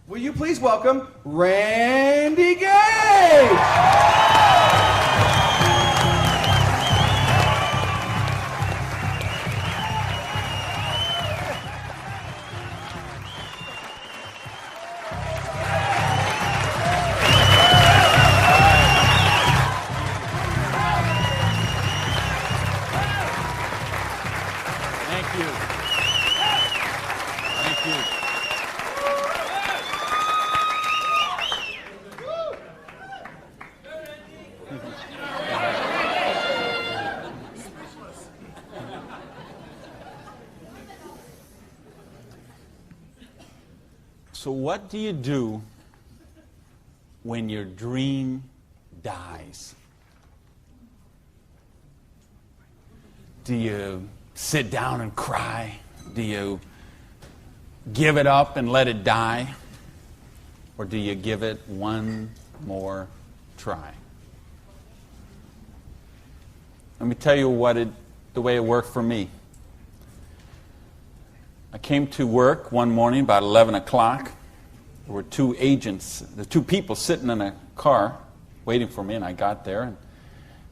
Will you please welcome Randy Gage? So what do you do when your dream dies? Do you sit down and cry? Do you give it up and let it die? Or do you give it one more try? Let me tell you the way it worked for me. I came to work one morning about 11 o'clock. There were two people sitting in a car waiting for me, and I got there. And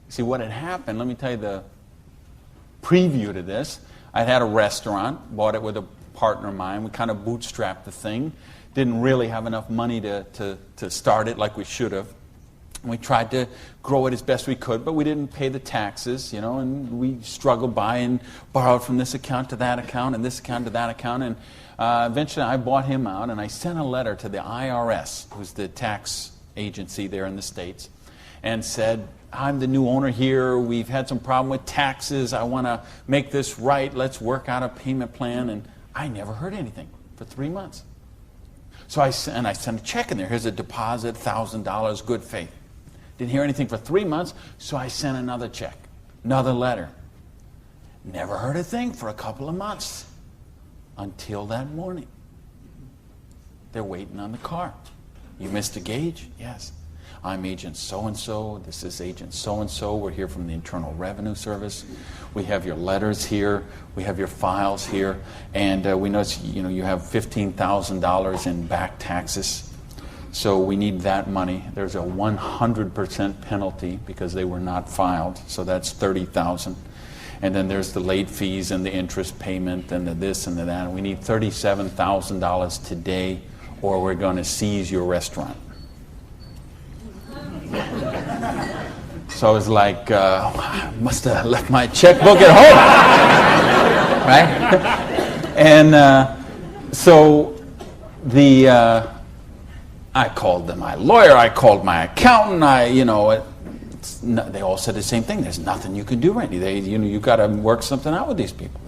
see what had happened, let me tell you the preview to this. I had a restaurant, bought it with a partner of mine. We kind of bootstrapped the thing. Didn't really have enough money to start it like we should have. We tried to grow it as best we could, but we didn't pay the taxes, and we struggled by and borrowed from this account to that account and this account to that account. And eventually I bought him out, and I sent a letter to the IRS, who's the tax agency there in the States, and said, I'm the new owner here. We've had some problem with taxes. I want to make this right. Let's work out a payment plan. And I never heard anything for 3 months. So I sent a check in there. Here's a deposit, $1,000, good faith. Didn't hear anything for 3 months, so I sent another check, another letter. Never heard a thing for a couple of months until that morning. They're waiting on the car. You Mr. Gage? Yes. I'm Agent so-and-so. This is Agent so-and-so. We're here from the Internal Revenue Service. We have your letters here. We have your files here. And we notice you have $15,000 in back taxes. So we need that money. There's a 100% penalty because they were not filed. So that's $30,000. And then there's the late fees and the interest payment and the this and the that. And we need $37,000 today, or we're going to seize your restaurant. So I was like, I must have left my checkbook at home, right? And so I called my lawyer, I called my accountant, they all said the same thing. There's nothing you can do, Randy. You got to work something out with these people.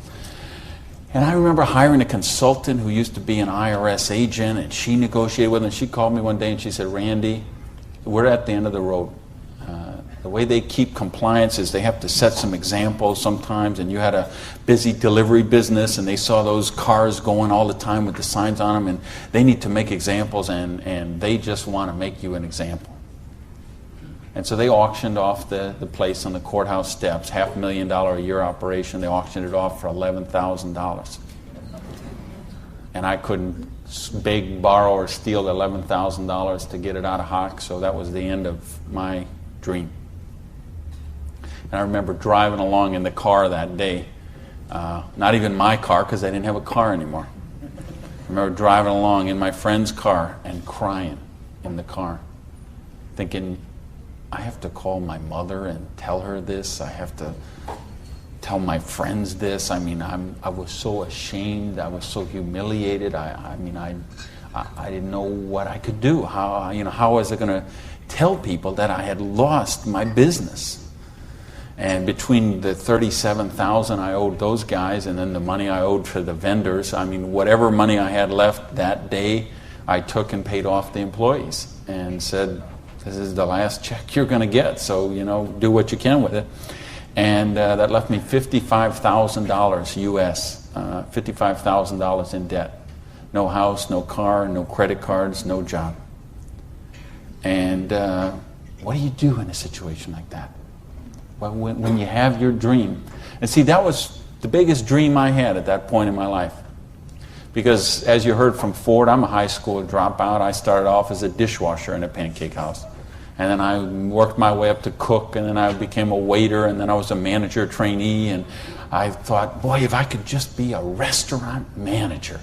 And I remember hiring a consultant who used to be an IRS agent, and she negotiated with him. She called me one day and she said, Randy, we're at the end of the road. The way they keep compliance is they have to set some examples sometimes, and you had a busy delivery business and they saw those cars going all the time with the signs on them, and they need to make examples, and they just want to make you an example. And so they auctioned off the place on the courthouse steps, $500,000 a year operation. They auctioned it off for $11,000. And I couldn't beg, borrow, or steal $11,000 to get it out of hock, so that was the end of my dream. And I remember driving along in the car that day, not even my car because I didn't have a car anymore. I remember driving along in my friend's car and crying in the car, thinking, I have to call my mother and tell her this. I have to tell my friends this. I mean, I was so ashamed. I was so humiliated. I didn't know what I could do. How was I going to tell people that I had lost my business? And between the $37,000 I owed those guys and then the money I owed for the vendors, whatever money I had left that day, I took and paid off the employees and said, this is the last check you're going to get, so, do what you can with it. And that left me $55,000 US, $55,000 in debt. No house, no car, no credit cards, no job. And what do you do in a situation like that? Well, when you have your dream. And see, that was the biggest dream I had at that point in my life. Because as you heard from Ford, I'm a high school dropout. I started off as a dishwasher in a pancake house. And then I worked my way up to cook, and then I became a waiter, and then I was a manager trainee. And I thought, boy, if I could just be a restaurant manager,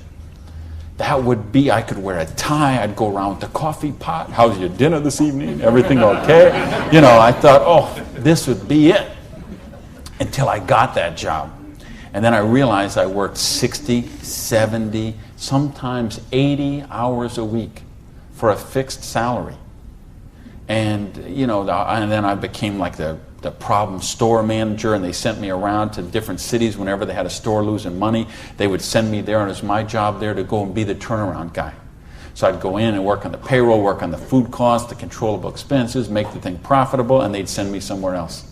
that would be, I could wear a tie, I'd go around with the coffee pot. How's your dinner this evening? Everything okay? You know, I thought, oh, this would be it. Until I got that job. And then I realized I worked 60, 70, sometimes 80 hours a week for a fixed salary. And, you know, and then I became like the problem store manager, and they sent me around to different cities whenever they had a store losing money. They would send me there, and it was my job there to go and be the turnaround guy. So I'd go in and work on the payroll, work on the food costs, the controllable expenses, make the thing profitable, and they'd send me somewhere else.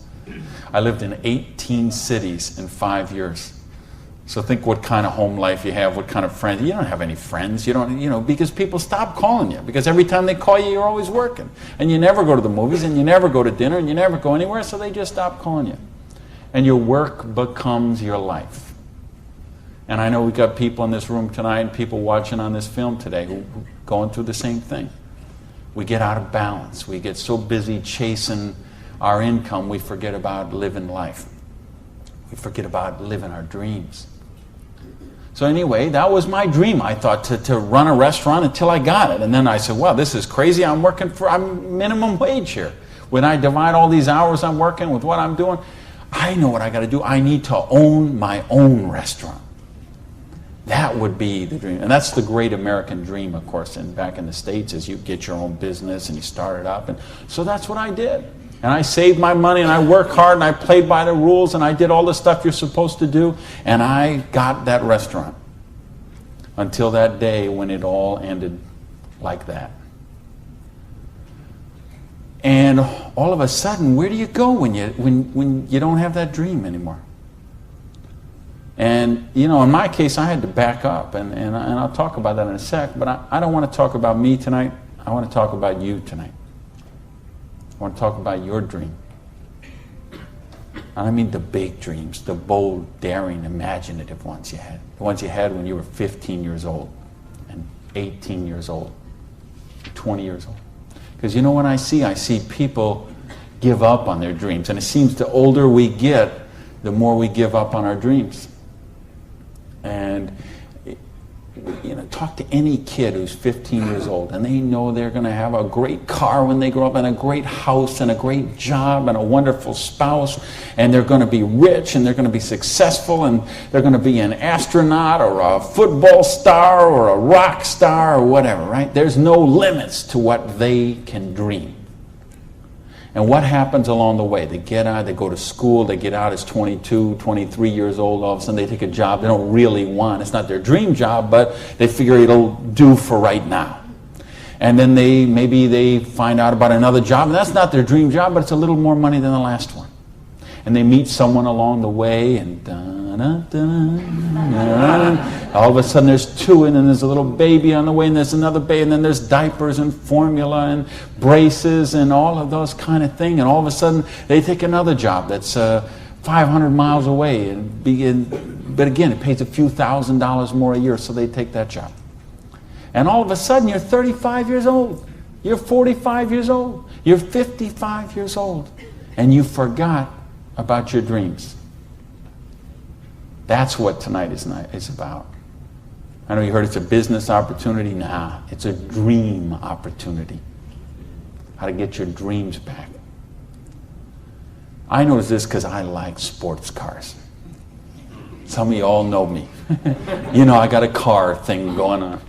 I lived in 18 cities in 5 years. So think what kind of home life you have, what kind of friends. You don't have any friends. You don't, you know, because people stop calling you. Because every time they call you, you're always working. And you never go to the movies, and you never go to dinner, and you never go anywhere, so they just stop calling you. And your work becomes your life. And I know we've got people in this room tonight and people watching on this film today who are going through the same thing. We get out of balance. We get so busy chasing our income, we forget about living life. We forget about living our dreams. So anyway, that was my dream. I thought to run a restaurant until I got it. And then I said, well, this is crazy. I'm minimum wage here. When I divide all these hours I'm working with what I'm doing, I know what I got to do. I need to own my own restaurant. That would be the dream. And that's the great American dream, of course, and back in the States, is you get your own business and you start it up. And so that's what I did. And I saved my money, and I worked hard, and I played by the rules, and I did all the stuff you're supposed to do, and I got that restaurant. Until that day when it all ended like that. And all of a sudden, where do you go when you don't have that dream anymore? And, you know, in my case, I had to back up, and I'll talk about that in a sec, but I don't want to talk about me tonight. I want to talk about you tonight. I want to talk about your dream. And I mean the big dreams, the bold, daring, imaginative ones you had. The ones you had when you were 15 years old, and 18 years old, 20 years old. Because you know what I see people give up on their dreams. And it seems the older we get, the more we give up on our dreams. And you know, talk to any kid who's 15 years old, and they know they're going to have a great car when they grow up, and a great house, and a great job, and a wonderful spouse, and they're going to be rich, and they're going to be successful, and they're going to be an astronaut, or a football star, or a rock star, or whatever, right? There's no limits to what they can dream. And what happens along the way? They get out, they go to school, they get out as 22, 23 years old, all of a sudden they take a job they don't really want. It's not their dream job, but they figure it'll do for right now. And then maybe they find out about another job, and that's not their dream job, but it's a little more money than the last one. And they meet someone along the way, and all of a sudden there's two, and then there's a little baby on the way, and there's another baby, and then there's diapers and formula and braces and all of those kind of things. And all of a sudden they take another job that's 500 miles away, but again, it pays a few $1,000s more a year, so they take that job. And all of a sudden you're 35 years old, you're 45 years old, you're 55 years old, and you forgot about your dreams. That's what tonight is about. I know you heard it's a business opportunity. Nah, it's a dream opportunity. How to get your dreams back. I noticed this because I like sports cars. Some of you all know me. You know, I got a car thing going on.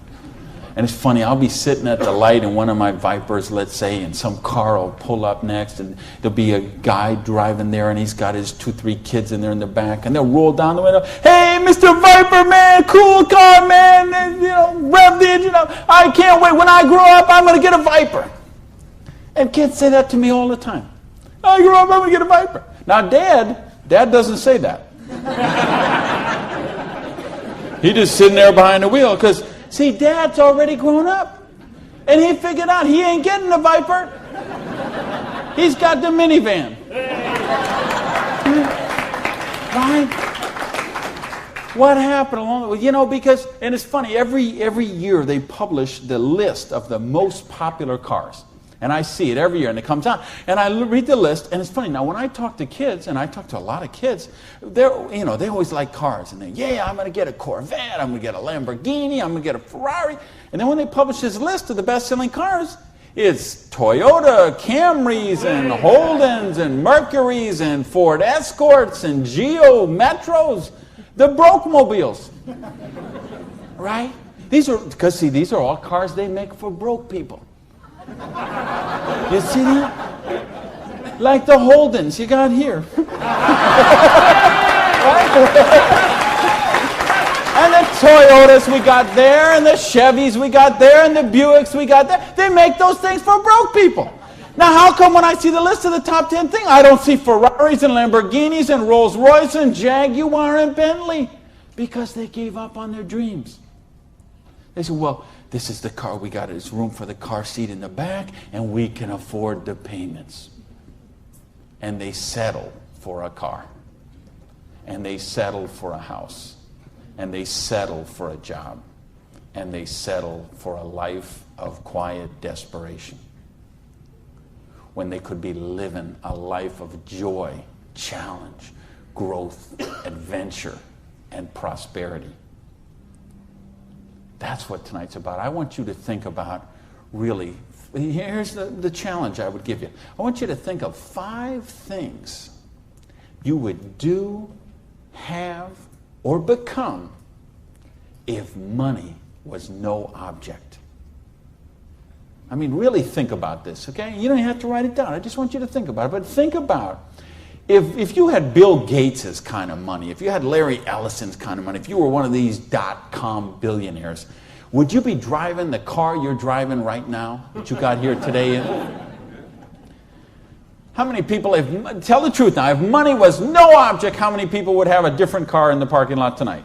And it's funny, I'll be sitting at the light in one of my Vipers, let's say, and some car will pull up next, and there'll be a guy driving there, and he's got his 2-3 kids in there in the back, and they'll roll down the window, "Hey, Mr. Viper, man, cool car, man, and, you know, rev the engine up. I can't wait. When I grow up, I'm going to get a Viper." And kids say that to me all the time. "I grow up, I'm going to get a Viper." Now, Dad doesn't say that. He's just sitting there behind the wheel, because see, Dad's already grown up. And he figured out he ain't getting the Viper. He's got the minivan. Right? What happened along the way? You know, because, and it's funny, every year they publish the list of the most popular cars. And I see it every year, and it comes out. And I read the list, and it's funny. Now, when I talk to kids, and I talk to a lot of kids, they always like cars. And I'm going to get a Corvette, I'm going to get a Lamborghini, I'm going to get a Ferrari. And then when they publish this list of the best-selling cars, it's Toyota Camrys and Holdens and Mercurys and Ford Escorts and Geo Metros, the broke mobiles, right? These are all cars they make for broke people. You see that? Like the Holdens you got here. Right? And the Toyotas we got there, and the Chevys we got there, and the Buicks we got there. They make those things for broke people. Now, how come when I see the list of the top 10 things, I don't see Ferraris and Lamborghinis and Rolls Royce and Jaguar and Bentley? Because they gave up on their dreams. They said, well, this is the car we got. There's room for the car seat in the back, and we can afford the payments. And they settle for a car. And they settle for a house. And they settle for a job. And they settle for a life of quiet desperation. When they could be living a life of joy, challenge, growth, adventure, and prosperity. That's what tonight's about. I want you to think about, really, here's the challenge I would give you. I want you to think of 5 things you would do, have, or become if money was no object. I mean, really think about this, okay? You don't have to write it down. I just want you to think about it. But think about, if you had Bill Gates' kind of money, if you had Larry Ellison's kind of money, if you were one of these .com billionaires, would you be driving the car you're driving right now that you got here today in? How many people, tell the truth now, if money was no object, how many people would have a different car in the parking lot tonight?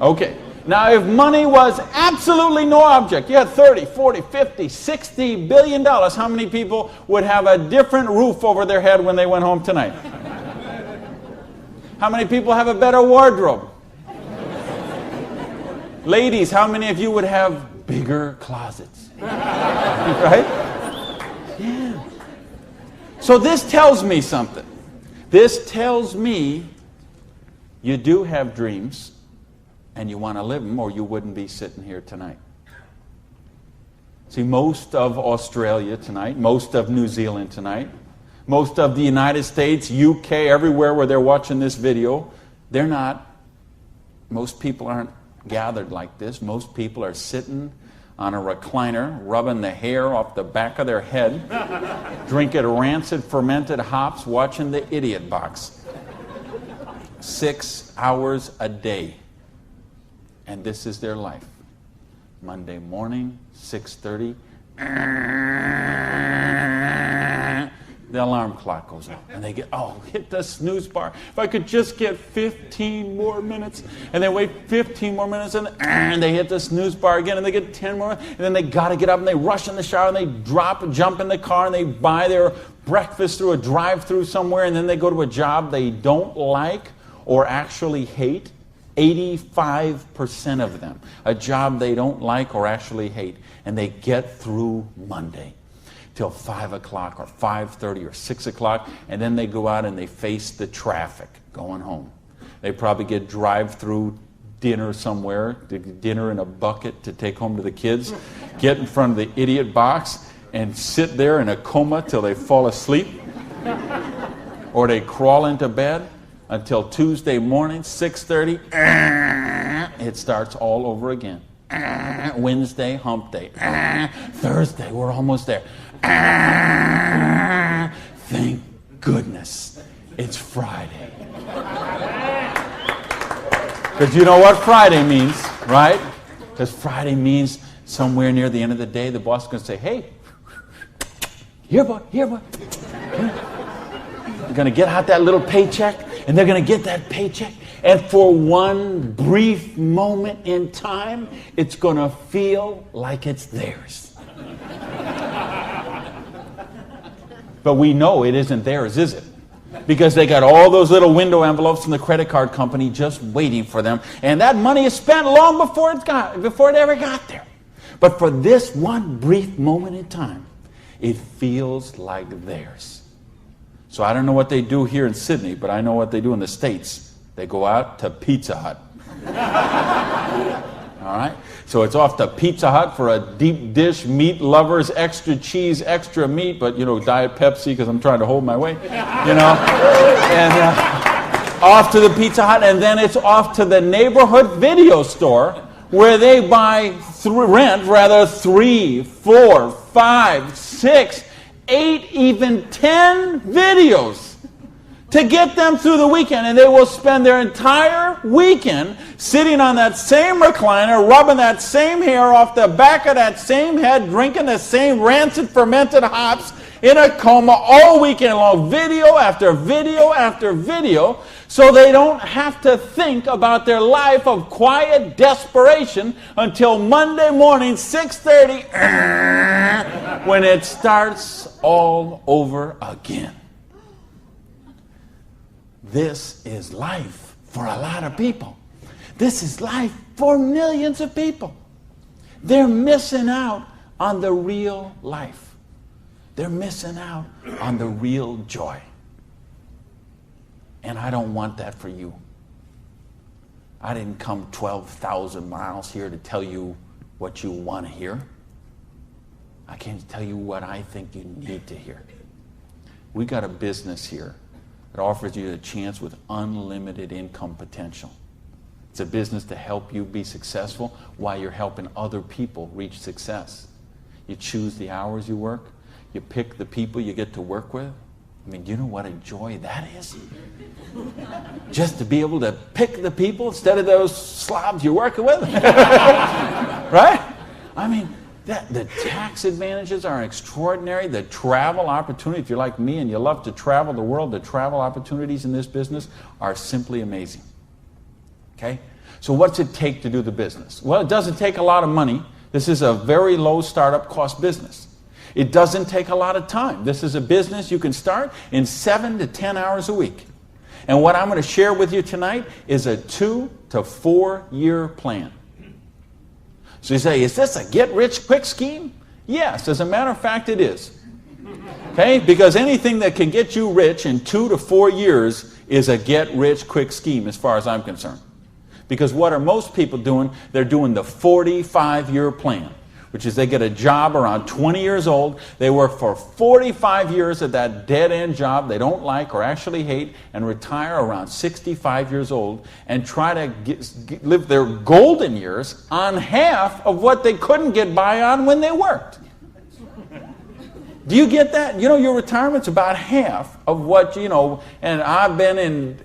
Okay. Now, if money was absolutely no object, you had 30, 40, 50, 60 billion dollars, how many people would have a different roof over their head when they went home tonight? How many people have a better wardrobe? Ladies, how many of you would have bigger closets? Right? Yeah. So this tells me something. This tells me you do have dreams and you want to live them, or you wouldn't be sitting here tonight. See, most of Australia tonight, most of New Zealand tonight, most of the United States, UK, everywhere where they're watching this video, most people aren't gathered like this. Most people are sitting on a recliner, rubbing the hair off the back of their head, drinking rancid fermented hops, watching the Idiot Box. 6 hours a day. And this is their life. Monday morning, 6:30, the alarm clock goes off. And they hit the snooze bar. If I could just get 15 more minutes. And they wait 15 more minutes, and they hit the snooze bar again, and they get 10 more. And then they got to get up, and they rush in the shower, and they jump in the car, and they buy their breakfast through a drive-thru somewhere, and then they go to a job they don't like or actually hate. 85% of them, a job they don't like or actually hate, and they get through Monday till 5 o'clock or 5:30 or 6 o'clock, and then they go out and they face the traffic going home. They probably get drive-through dinner somewhere, dinner in a bucket to take home to the kids, get in front of the Idiot Box and sit there in a coma till they fall asleep, or they crawl into bed until Tuesday morning, 6:30, it starts all over again. Wednesday, hump day. Thursday, we're almost there. Thank goodness it's Friday. Because you know what Friday means, right? Because Friday means somewhere near the end of the day, the boss is going to say, hey, here, boy. You're going to get out that little paycheck, and they're going to get that paycheck, and for one brief moment in time, it's going to feel like it's theirs. But we know it isn't theirs, is it? because they got all those little window envelopes from the credit card company just waiting for them. And that money is spent long before it ever got there. But for this one brief moment in time, it feels like theirs. So I don't know what they do here in Sydney, but I know what they do in the States. They go out to Pizza Hut. All right? So it's off to Pizza Hut for a deep dish, meat lovers, extra cheese, extra meat, but, Diet Pepsi because I'm trying to hold my weight, And off to the Pizza Hut, and then it's off to the neighborhood video store where they rent 3, 4, 5, 6, 8, even 10 videos to get them through the weekend. And they will spend their entire weekend sitting on that same recliner, rubbing that same hair off the back of that same head, drinking the same rancid fermented hops in a coma all weekend long, video after video after video, so they don't have to think about their life of quiet desperation until Monday morning, 6:30, when it starts all over again. This is life for a lot of people. This is life for millions of people. They're missing out on the real life. They're missing out on the real joy. And I don't want that for you. I didn't come 12,000 miles here to tell you what you want to hear. I came to tell you what I think you need to hear. We got a business here that offers you a chance with unlimited income potential. It's a business to help you be successful while you're helping other people reach success. You choose the hours you work. You pick the people you get to work with. I mean, do you know what a joy that is? Just to be able to pick the people instead of those slobs you're working with. Right? I mean, the tax advantages are extraordinary. The travel opportunity, if you're like me and you love to travel the world, the travel opportunities in this business are simply amazing. Okay? So what's it take to do the business? Well, it doesn't take a lot of money. This is a very low startup cost business. It doesn't take a lot of time. This is a business you can start in 7 to 10 hours a week. And what I'm going to share with you tonight is a 2 to 4 year plan. So you say, is this a get-rich-quick scheme? Yes, as a matter of fact, it is. Okay? Because anything that can get you rich in 2 to 4 years is a get-rich-quick scheme as far as I'm concerned. Because what are most people doing? They're doing the 45-year plan, which is they get a job around 20 years old. They work for 45 years at that dead-end job they don't like or actually hate and retire around 65 years old and try to live their golden years on half of what they couldn't get by on when they worked. Do you get that? Your retirement's about half of what, and I've been in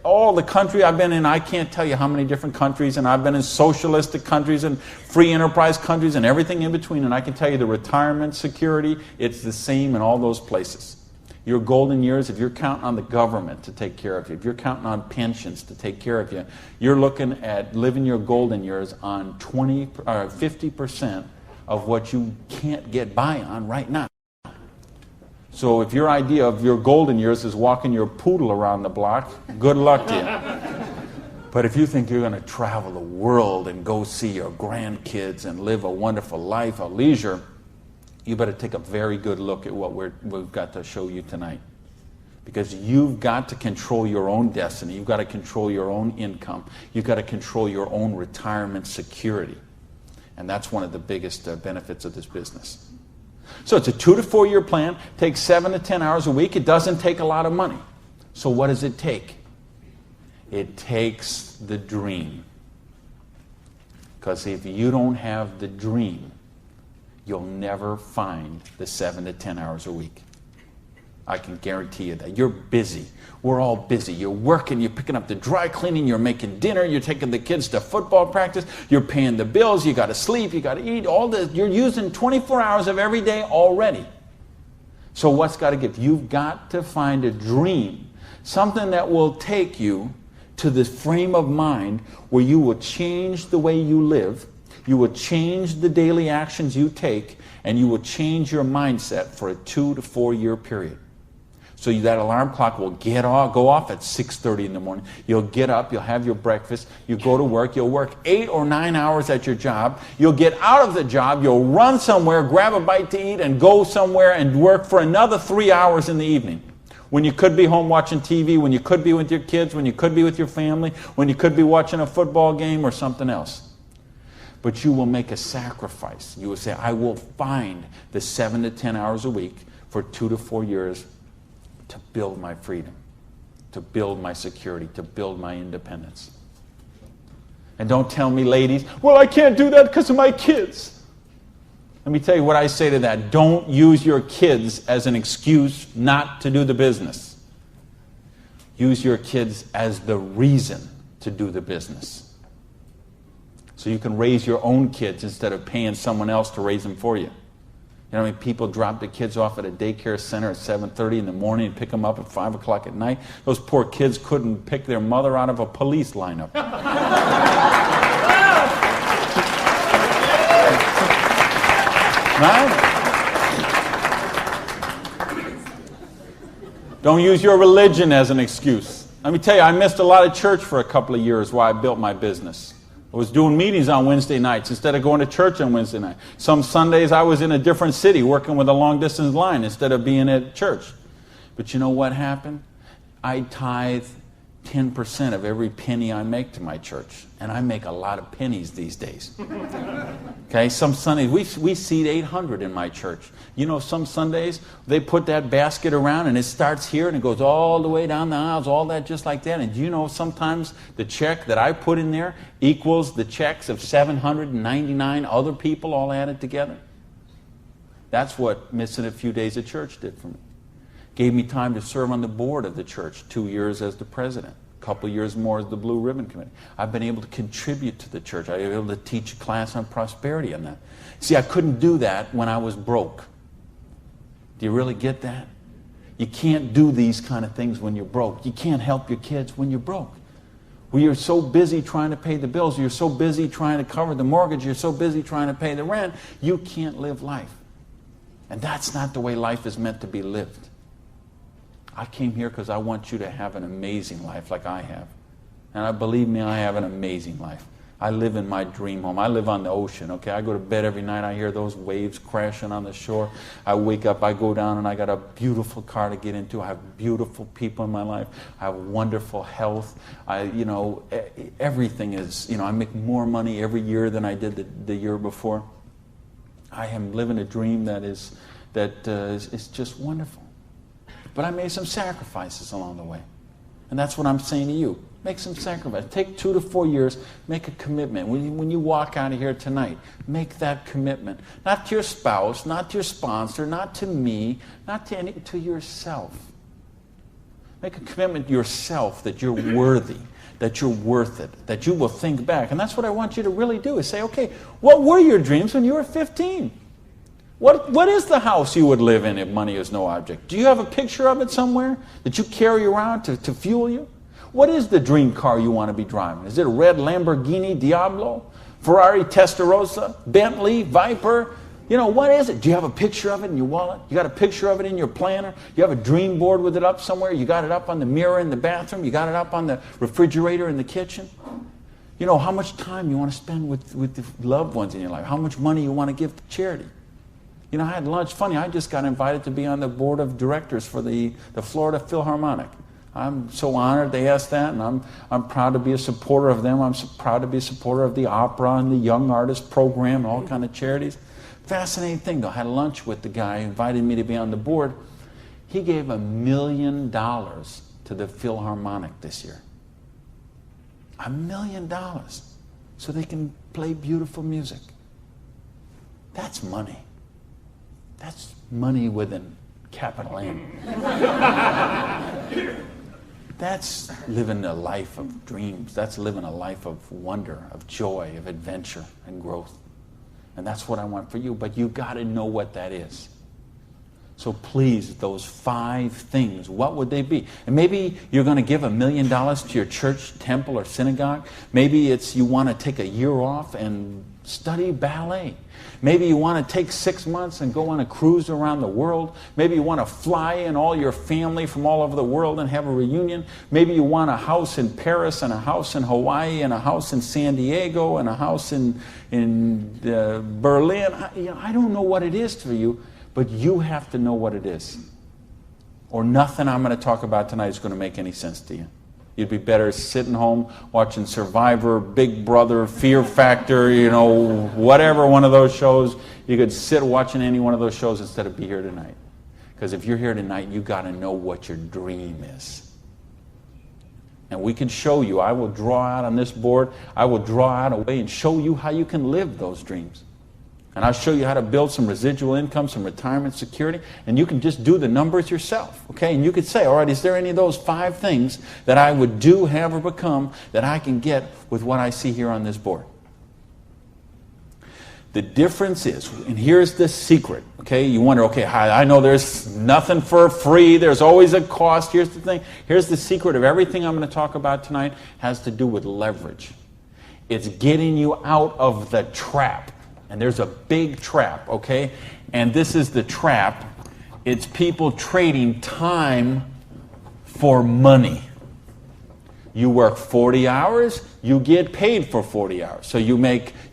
all the country I've been in. I can't tell you how many different countries, and I've been in socialistic countries and free enterprise countries and everything in between, and I can tell you the retirement security, it's the same in all those places. Your golden years, if you're counting on the government to take care of you, if you're counting on pensions to take care of you, you're looking at living your golden years on 50% of what you can't get by on right now. So if your idea of your golden years is walking your poodle around the block, good luck to you. But if you think you're going to travel the world and go see your grandkids and live a wonderful life of leisure, you better take a very good look at what we've got to show you tonight. Because you've got to control your own destiny. You've got to control your own income. You've got to control your own retirement security. And that's one of the biggest benefits of this business. So it's a 2 to 4 year plan, takes 7 to 10 hours a week. It doesn't take a lot of money. So what does it take? It takes the dream. Because if you don't have the dream, you'll never find the 7 to 10 hours a week. I can guarantee you that. You're busy. We're all busy. You're working, you're picking up the dry cleaning, you're making dinner, you're taking the kids to football practice, you're paying the bills, you got to sleep, you got to eat, all this. You're using 24 hours of every day already. So what's got to give? You've got to find a dream, something that will take you to this frame of mind where you will change the way you live, you will change the daily actions you take, and you will change your mindset for a 2 to 4 year period. So that alarm clock will go off at 6:30 in the morning. You'll get up, you'll have your breakfast, you go to work, you'll work 8 or 9 hours at your job, you'll get out of the job, you'll run somewhere, grab a bite to eat, and go somewhere and work for another 3 hours in the evening. When you could be home watching TV, when you could be with your kids, when you could be with your family, when you could be watching a football game or something else. But you will make a sacrifice. You will say, I will find the 7 to 10 hours a week for 2 to 4 years to build my freedom, to build my security, to build my independence. And don't tell me, ladies, well, I can't do that because of my kids. Let me tell you what I say to that. Don't use your kids as an excuse not to do the business. Use your kids as the reason to do the business. So you can raise your own kids instead of paying someone else to raise them for you. You know, I mean, people drop the kids off at a daycare center at 7:30 in the morning and pick them up at 5 o'clock at night. Those poor kids couldn't pick their mother out of a police lineup. Right? Don't use your religion as an excuse. Let me tell you, I missed a lot of church for a couple of years while I built my business. I was doing meetings on Wednesday nights instead of going to church on Wednesday night. Some Sundays I was in a different city working with a long-distance line instead of being at church. But you know what happened? I tithe 10% of every penny I make to my church. And I make a lot of pennies these days. Okay, some Sundays, we seat 800 in my church. You know, some Sundays, they put that basket around and it starts here and it goes all the way down the aisles, all that just like that. And do you know sometimes the check that I put in there equals the checks of 799 other people all added together? That's what missing a few days of church did for me. Gave me time to serve on the board of the church, 2 years as the president, a couple years more as the Blue Ribbon Committee. I've been able to contribute to the church. I've been able to teach a class on prosperity on that. See, I couldn't do that when I was broke. Do you really get that? You can't do these kind of things when you're broke. You can't help your kids when you're broke. When you're so busy trying to pay the bills, you're so busy trying to cover the mortgage, you're so busy trying to pay the rent, you can't live life. And that's not the way life is meant to be lived. I came here because I want you to have an amazing life like I have. And believe me, I have an amazing life. I live in my dream home. I live on the ocean, okay? I go to bed every night. I hear those waves crashing on the shore. I wake up, I go down, and I got a beautiful car to get into. I have beautiful people in my life. I have wonderful health. Everything is, I make more money every year than I did the year before. I am living a dream that is just wonderful. But I made some sacrifices along the way. And that's what I'm saying to you. Make some sacrifices. Take 2 to 4 years. Make a commitment. When you walk out of here tonight, make that commitment. Not to your spouse, not to your sponsor, not to me, not to yourself. Make a commitment to yourself that you're worthy, that you're worth it, that you will think back. And that's what I want you to really do, is say, okay, what were your dreams when you were 15? What is the house you would live in if money is no object? Do you have a picture of it somewhere that you carry around to fuel you? What is the dream car you want to be driving? Is it a red Lamborghini Diablo? Ferrari Testarossa? Bentley? Viper? What is it? Do you have a picture of it in your wallet? You got a picture of it in your planner? You have a dream board with it up somewhere? You got it up on the mirror in the bathroom? You got it up on the refrigerator in the kitchen? How much time you want to spend with the loved ones in your life? How much money you want to give to charity? I had lunch. Funny, I just got invited to be on the board of directors for the Florida Philharmonic. I'm so honored they asked that, and I'm proud to be a supporter of them. I'm so proud to be a supporter of the opera and the Young Artist Program and all kind of charities. Fascinating thing, though. I had lunch with the guy who invited me to be on the board. He gave $1 million to the Philharmonic this year. $1 million. So they can play beautiful music. That's money. That's money with a capital M. That's living a life of dreams. That's living a life of wonder, of joy, of adventure and growth. And that's what I want for you. But you got to know what that is. So please, those 5 things, what would they be? And maybe you're going to give $1 million to your church, temple, or synagogue. Maybe it's you want to take a year off and study ballet. Maybe you want to take 6 months and go on a cruise around the world. Maybe you want to fly in all your family from all over the world and have a reunion. Maybe you want a house in Paris and a house in Hawaii and a house in San Diego and a house in Berlin. I don't know what it is for you, but you have to know what it is. Or nothing I'm going to talk about tonight is going to make any sense to you. You'd be better sitting home watching Survivor, Big Brother, Fear Factor, whatever one of those shows. You could sit watching any one of those shows instead of be here tonight. Because if you're here tonight, you got to know what your dream is. And we can show you. I will draw out on this board. I will draw out a way and show you how you can live those dreams. And I'll show you how to build some residual income, some retirement security, and you can just do the numbers yourself, okay? And you could say, all right, is there any of those 5 things that I would do, have, or become that I can get with what I see here on this board? The difference is, and here's the secret, okay? You wonder, okay, I know there's nothing for free. There's always a cost. Here's the thing. Here's the secret of everything I'm going to talk about tonight has to do with leverage. It's getting you out of the trap. And there's a big trap, okay? And this is the trap. It's people trading time for money. You work 40 hours, you get paid for 40 hours. So you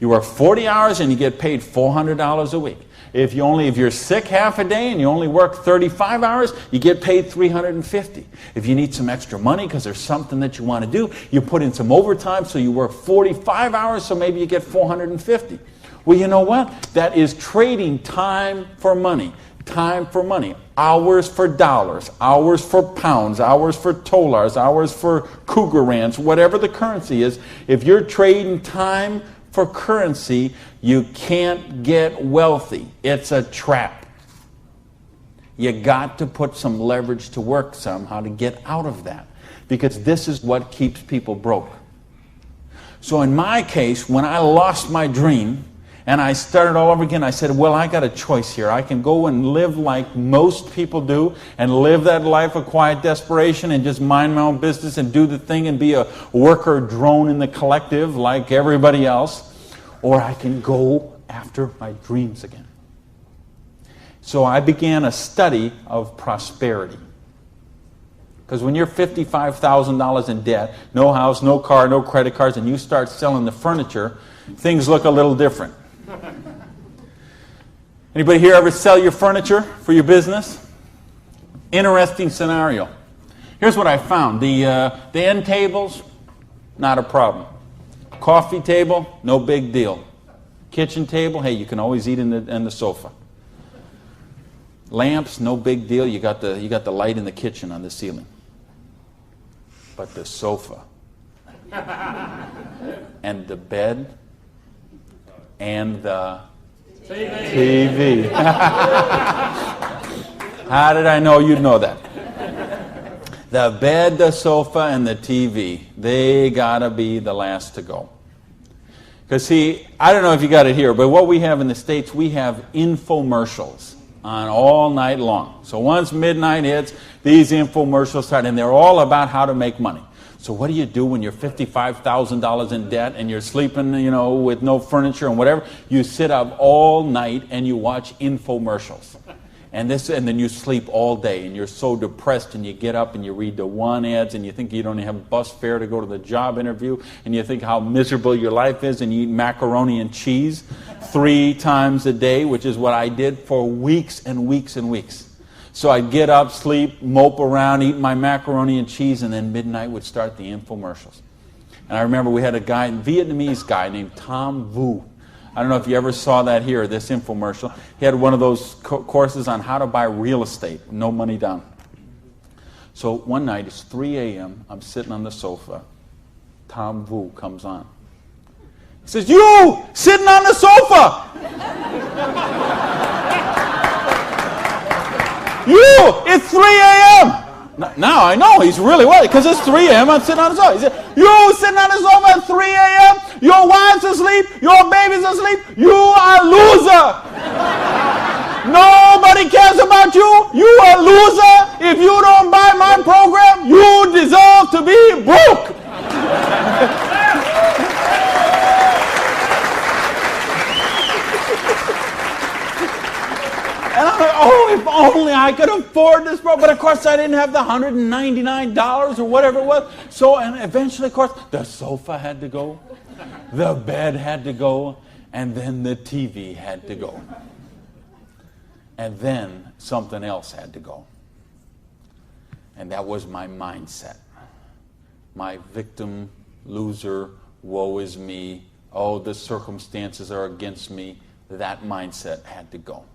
work 40 hours and you get paid $400 a week. If you're sick half a day and you only work 35 hours, you get paid $350. If you need some extra money because there's something that you want to do, you put in some overtime, so you work 45 hours, so maybe you get $450. Well, you know what? That is trading time for money. Time for money. Hours for dollars. Hours for pounds. Hours for dollars. Hours for cougar rands. Whatever the currency is. If you're trading time for currency, you can't get wealthy. It's a trap. You got to put some leverage to work somehow to get out of that. Because this is what keeps people broke. So in my case, when I lost my dream, and I started all over again, I said, well, I got a choice here. I can go and live like most people do and live that life of quiet desperation and just mind my own business and do the thing and be a worker drone in the collective like everybody else. Or I can go after my dreams again. So I began a study of prosperity. Because when you're $55,000 in debt, no house, no car, no credit cards, and you start selling the furniture, things look a little different. Anybody here ever sell your furniture for your business? Interesting scenario. Here's what I found. The end tables, not a problem. Coffee table, no big deal. Kitchen table, hey, you can always eat in the sofa. Lamps, no big deal. You got the light in the kitchen on the ceiling. But the sofa and the bed and the TV. How did I know you'd know that? The bed, the sofa, and the TV, they gotta be the last to go. Because see, I don't know if you got it here, but what we have in the States, we have infomercials on all night long. So once midnight hits, these infomercials start, and they're all about how to make money. So what do you do when you're $55,000 in debt and you're sleeping, with no furniture and whatever? You sit up all night and you watch infomercials. And then you sleep all day and you're so depressed and you get up and you read the one ads and you think you don't have bus fare to go to the job interview and you think how miserable your life is and you eat macaroni and cheese 3 times a day, which is what I did for weeks and weeks and weeks. So I'd get up, sleep, mope around, eat my macaroni and cheese, and then midnight would start the infomercials. And I remember we had a Vietnamese guy named Tom Vu. I don't know if you ever saw that here, this infomercial. He had one of those courses on how to buy real estate, no money down. So one night, it's 3 a.m., I'm sitting on the sofa. Tom Vu comes on. He says, "You, sitting on the sofa! You, it's 3 a.m. Now I know he's really worried because it's 3 a.m. I'm sitting on the sofa. He said, "You sitting on the sofa at 3 a.m. Your wife's asleep. Your baby's asleep. You are a loser." Nobody cares about you. You a loser. If you don't buy my program, you deserve to be broke. And I'm like, oh, if only I could afford this program. But of course, I didn't have the $199 or whatever it was. So, and eventually, of course, the sofa had to go, the bed had to go, and then the TV had to go. And then something else had to go. And that was my mindset. My victim, loser, woe is me, oh, the circumstances are against me. That mindset had to go.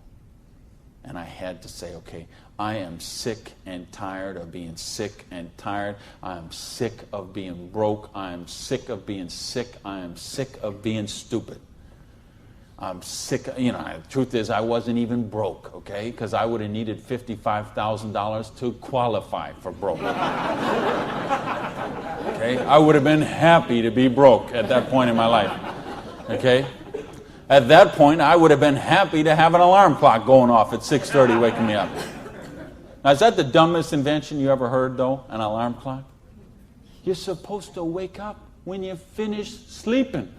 And I had to say, okay, I am sick and tired of being sick and tired. I am sick of being broke. I am sick of being sick. I am sick of being stupid. I'm sick, the truth is I wasn't even broke, okay? Because I would have needed $55,000 to qualify for broke. Okay? I would have been happy to be broke at that point in my life, okay? At that point, I would have been happy to have an alarm clock going off at 6:30 waking me up. Now, is that the dumbest invention you ever heard, though, an alarm clock? You're supposed to wake up when you finish sleeping.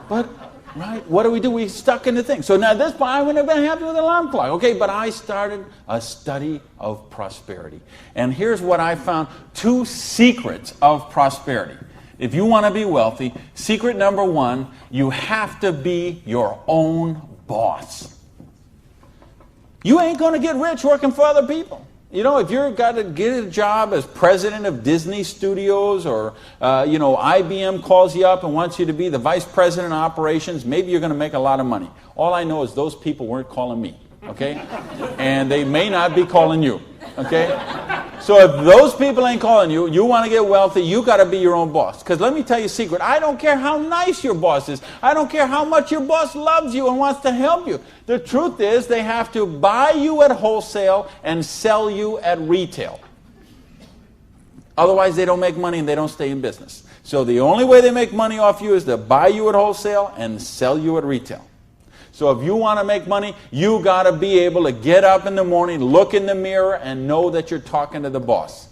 But, right, what do? We stuck in the thing. So now at this point, I wouldn't have been happy with an alarm clock. Okay, but I started a study of prosperity. And here's what I found. 2 secrets of prosperity. If you want to be wealthy, secret number 1, you have to be your own boss. You ain't going to get rich working for other people. If you've got to get a job as president of Disney Studios or, IBM calls you up and wants you to be the vice president of operations, maybe you're going to make a lot of money. All I know is those people weren't calling me, okay? And they may not be calling you, okay? So if those people ain't calling you, you want to get wealthy, you got to be your own boss. Because let me tell you a secret. I don't care how nice your boss is. I don't care how much your boss loves you and wants to help you. The truth is they have to buy you at wholesale and sell you at retail. Otherwise, they don't make money and they don't stay in business. So the only way they make money off you is to buy you at wholesale and sell you at retail. So if you want to make money, you got to be able to get up in the morning, look in the mirror, and know that you're talking to the boss.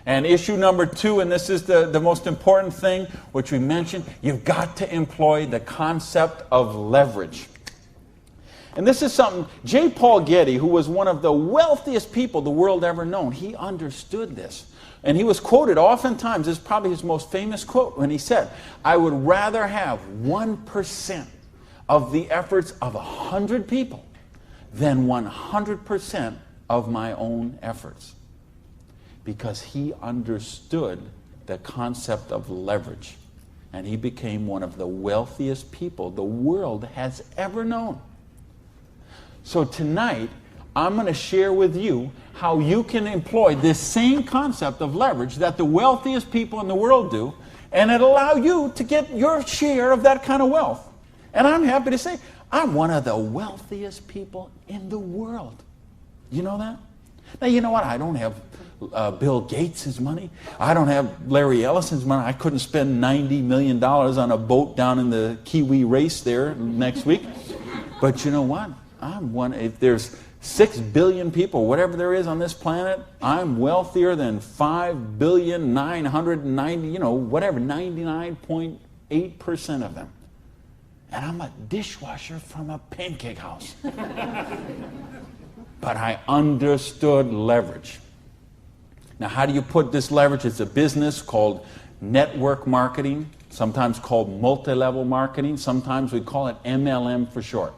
And issue number 2, and this is the most important thing, which we mentioned, you've got to employ the concept of leverage. And this is something, J. Paul Getty, who was one of the wealthiest people the world ever known, he understood this. And he was quoted oftentimes, this is probably his most famous quote, when he said, I would rather have 1% of the efforts of 100 people than 100% of my own efforts. Because he understood the concept of leverage. And he became one of the wealthiest people the world has ever known. So tonight, I'm going to share with you how you can employ this same concept of leverage that the wealthiest people in the world do, and it'll allow you to get your share of that kind of wealth. And I'm happy to say, I'm one of the wealthiest people in the world. You know that? Now, you know what? I don't have Bill Gates' money. I don't have Larry Ellison's money. I couldn't spend $90 million on a boat down in the Kiwi race there next week. But you know what? I'm one. If there's 6 billion people, whatever there is on this planet, I'm wealthier than 5,990, 99.8% of them. And I'm a dishwasher from a pancake house. But I understood leverage. Now, how do you put this leverage? It's a business called network marketing, sometimes called multi-level marketing. Sometimes we call it MLM for short.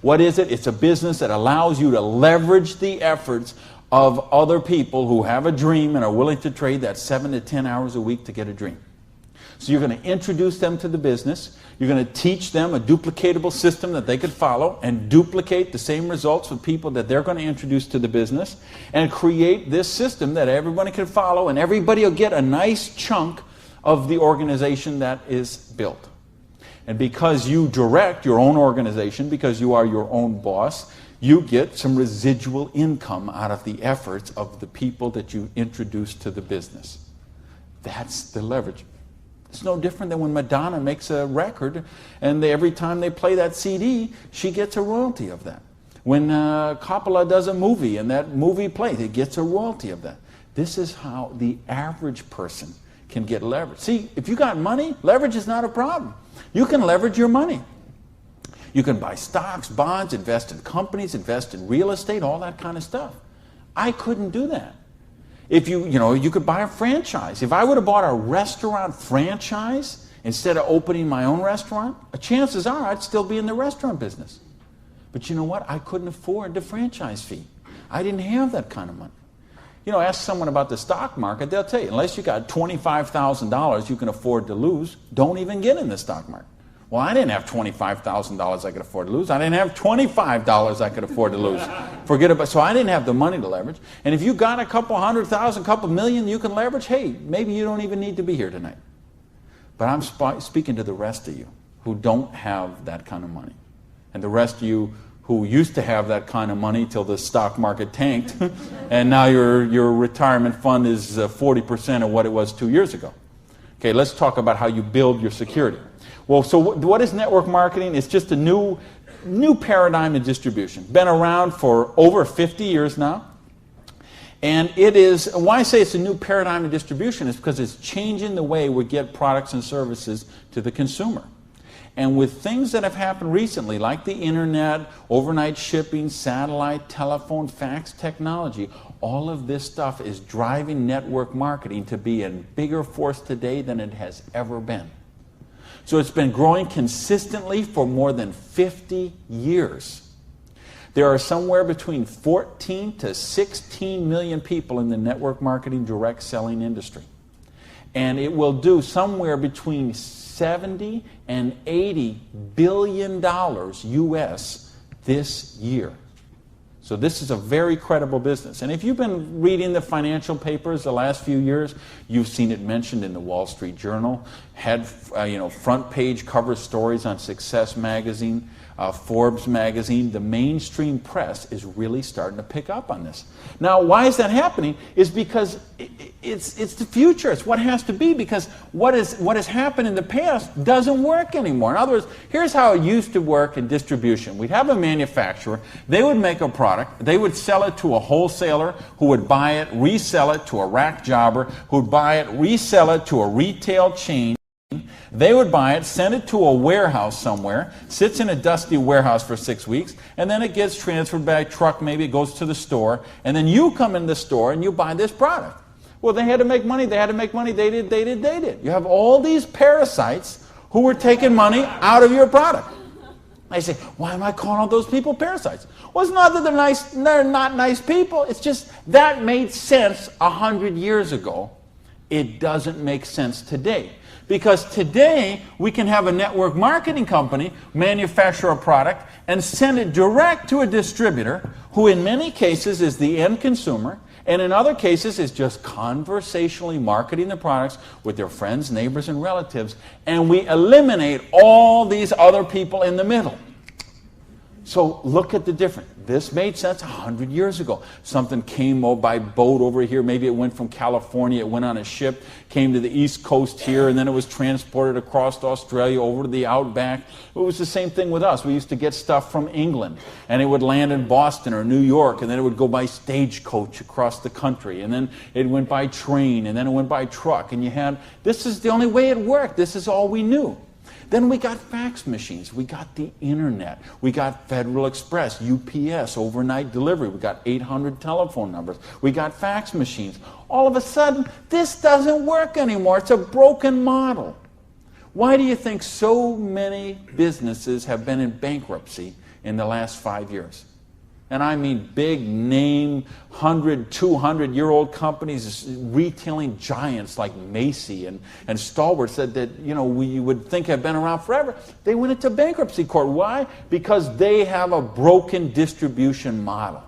What is it? It's a business that allows you to leverage the efforts of other people who have a dream and are willing to trade that 7 to 10 hours a week to get a dream. So you're going to introduce them to the business. You're going to teach them a duplicatable system that they could follow and duplicate the same results with people that they're going to introduce to the business and create this system that everybody can follow, and everybody will get a nice chunk of the organization that is built. And because you direct your own organization, because you are your own boss, you get some residual income out of the efforts of the people that you introduce to the business. That's the leverage. It's no different than when Madonna makes a record, and every time they play that CD, she gets a royalty of that. When Coppola does a movie and that movie plays, it gets a royalty of that. This is how the average person can get leverage. See, if you got money, leverage is not a problem. You can leverage your money. You can buy stocks, bonds, invest in companies, invest in real estate, all that kind of stuff. I couldn't do that. If you could buy a franchise. If I would have bought a restaurant franchise instead of opening my own restaurant, chances are I'd still be in the restaurant business. But you know what? I couldn't afford the franchise fee. I didn't have that kind of money. Ask someone about the stock market, they'll tell you, unless you got $25,000 you can afford to lose, don't even get in the stock market. Well, I didn't have $25,000 I could afford to lose. I didn't have $25 I could afford to lose. So I didn't have the money to leverage. And if you got a couple $100,000, couple million you can leverage, hey, maybe you don't even need to be here tonight. But I'm speaking to the rest of you who don't have that kind of money. And the rest of you who used to have that kind of money till the stock market tanked, and now your retirement fund is 40% of what it was 2 years ago. Okay, let's talk about how you build your security. Well, so what is network marketing? It's just a new paradigm in distribution. Been around for over 50 years now. And it is, why I say it's a new paradigm in distribution is because it's changing the way we get products and services to the consumer. And with things that have happened recently, like the internet, overnight shipping, satellite, telephone, fax technology, all of this stuff is driving network marketing to be a bigger force today than it has ever been. So it's been growing consistently for more than 50 years. There are somewhere between 14 to 16 million people in the network marketing direct selling industry. And it will do somewhere between 70 and 80 billion dollars US this year. So this is a very credible business. And if you've been reading the financial papers the last few years, you've seen it mentioned in the Wall Street Journal, had front page cover stories on Success Magazine, Forbes Magazine. The mainstream press is really starting to pick up on this. Now, why is that happening? Is because it's the future. It's what has to be, because what has happened in the past doesn't work anymore. In other words, here's how it used to work in distribution. We'd have a manufacturer. They would make a product. They would sell it to a wholesaler who would buy it, resell it to a rack jobber who would buy it, resell it to a retail chain. They would buy it, send it to a warehouse somewhere, sits in a dusty warehouse for 6 weeks, and then it gets transferred by truck, maybe it goes to the store, and then you come in the store and you buy this product. Well, they had to make money, they did. You have all these parasites who were taking money out of your product. I say, why am I calling all those people parasites? Well, it's not that they're not nice people, it's just that made sense 100 years ago. It doesn't make sense today. Because today, we can have a network marketing company manufacture a product and send it direct to a distributor who in many cases is the end consumer, and in other cases is just conversationally marketing the products with their friends, neighbors, and relatives, and we eliminate all these other people in the middle. So look at the difference. This made sense 100 years ago. Something came by boat over here. Maybe it went from California, it went on a ship, came to the East Coast here, and then it was transported across Australia over to the outback. It was the same thing with us. We used to get stuff from England, and it would land in Boston or New York, and then it would go by stagecoach across the country, and then it went by train, and then it went by truck, and this is the only way it worked. This is all we knew. Then we got fax machines, we got the internet, we got Federal Express, UPS, overnight delivery, we got 800 telephone numbers, we got fax machines. All of a sudden, this doesn't work anymore. It's a broken model. Why do you think so many businesses have been in bankruptcy in the last 5 years? And I mean big name, 100, 200-year-old companies, retailing giants like Macy and Stalwart said that, we would think have been around forever. They went into bankruptcy court. Why? Because they have a broken distribution model.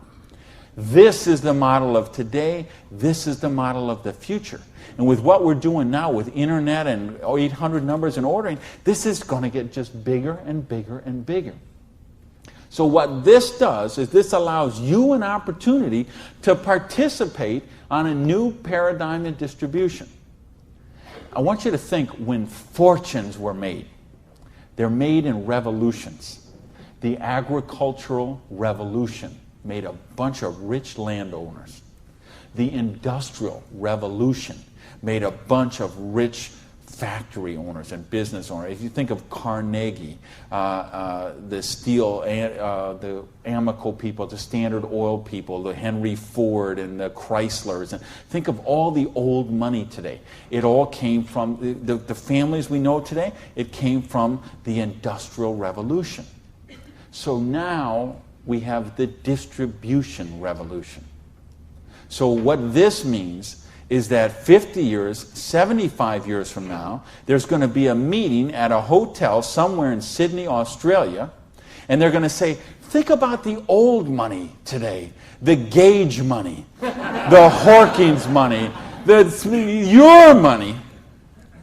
This is the model of today. This is the model of the future. And with what we're doing now with internet and 800 numbers and ordering, this is going to get just bigger and bigger and bigger. So what this does is this allows you an opportunity to participate on a new paradigm in distribution. I want you to think when fortunes were made. They're made in revolutions. The agricultural revolution made a bunch of rich landowners. The industrial revolution made a bunch of rich factory owners and business owners. If you think of Carnegie, the steel, the Amoco people, the Standard Oil people, the Henry Ford and the Chryslers, and think of all the old money today. It all came from the families we know today. It came from the Industrial Revolution. So now we have the distribution revolution. So what this means is that 50 years, 75 years from now, there's going to be a meeting at a hotel somewhere in Sydney, Australia, and they're going to say, think about the old money today, the Gage money, the Hawkins money, your money,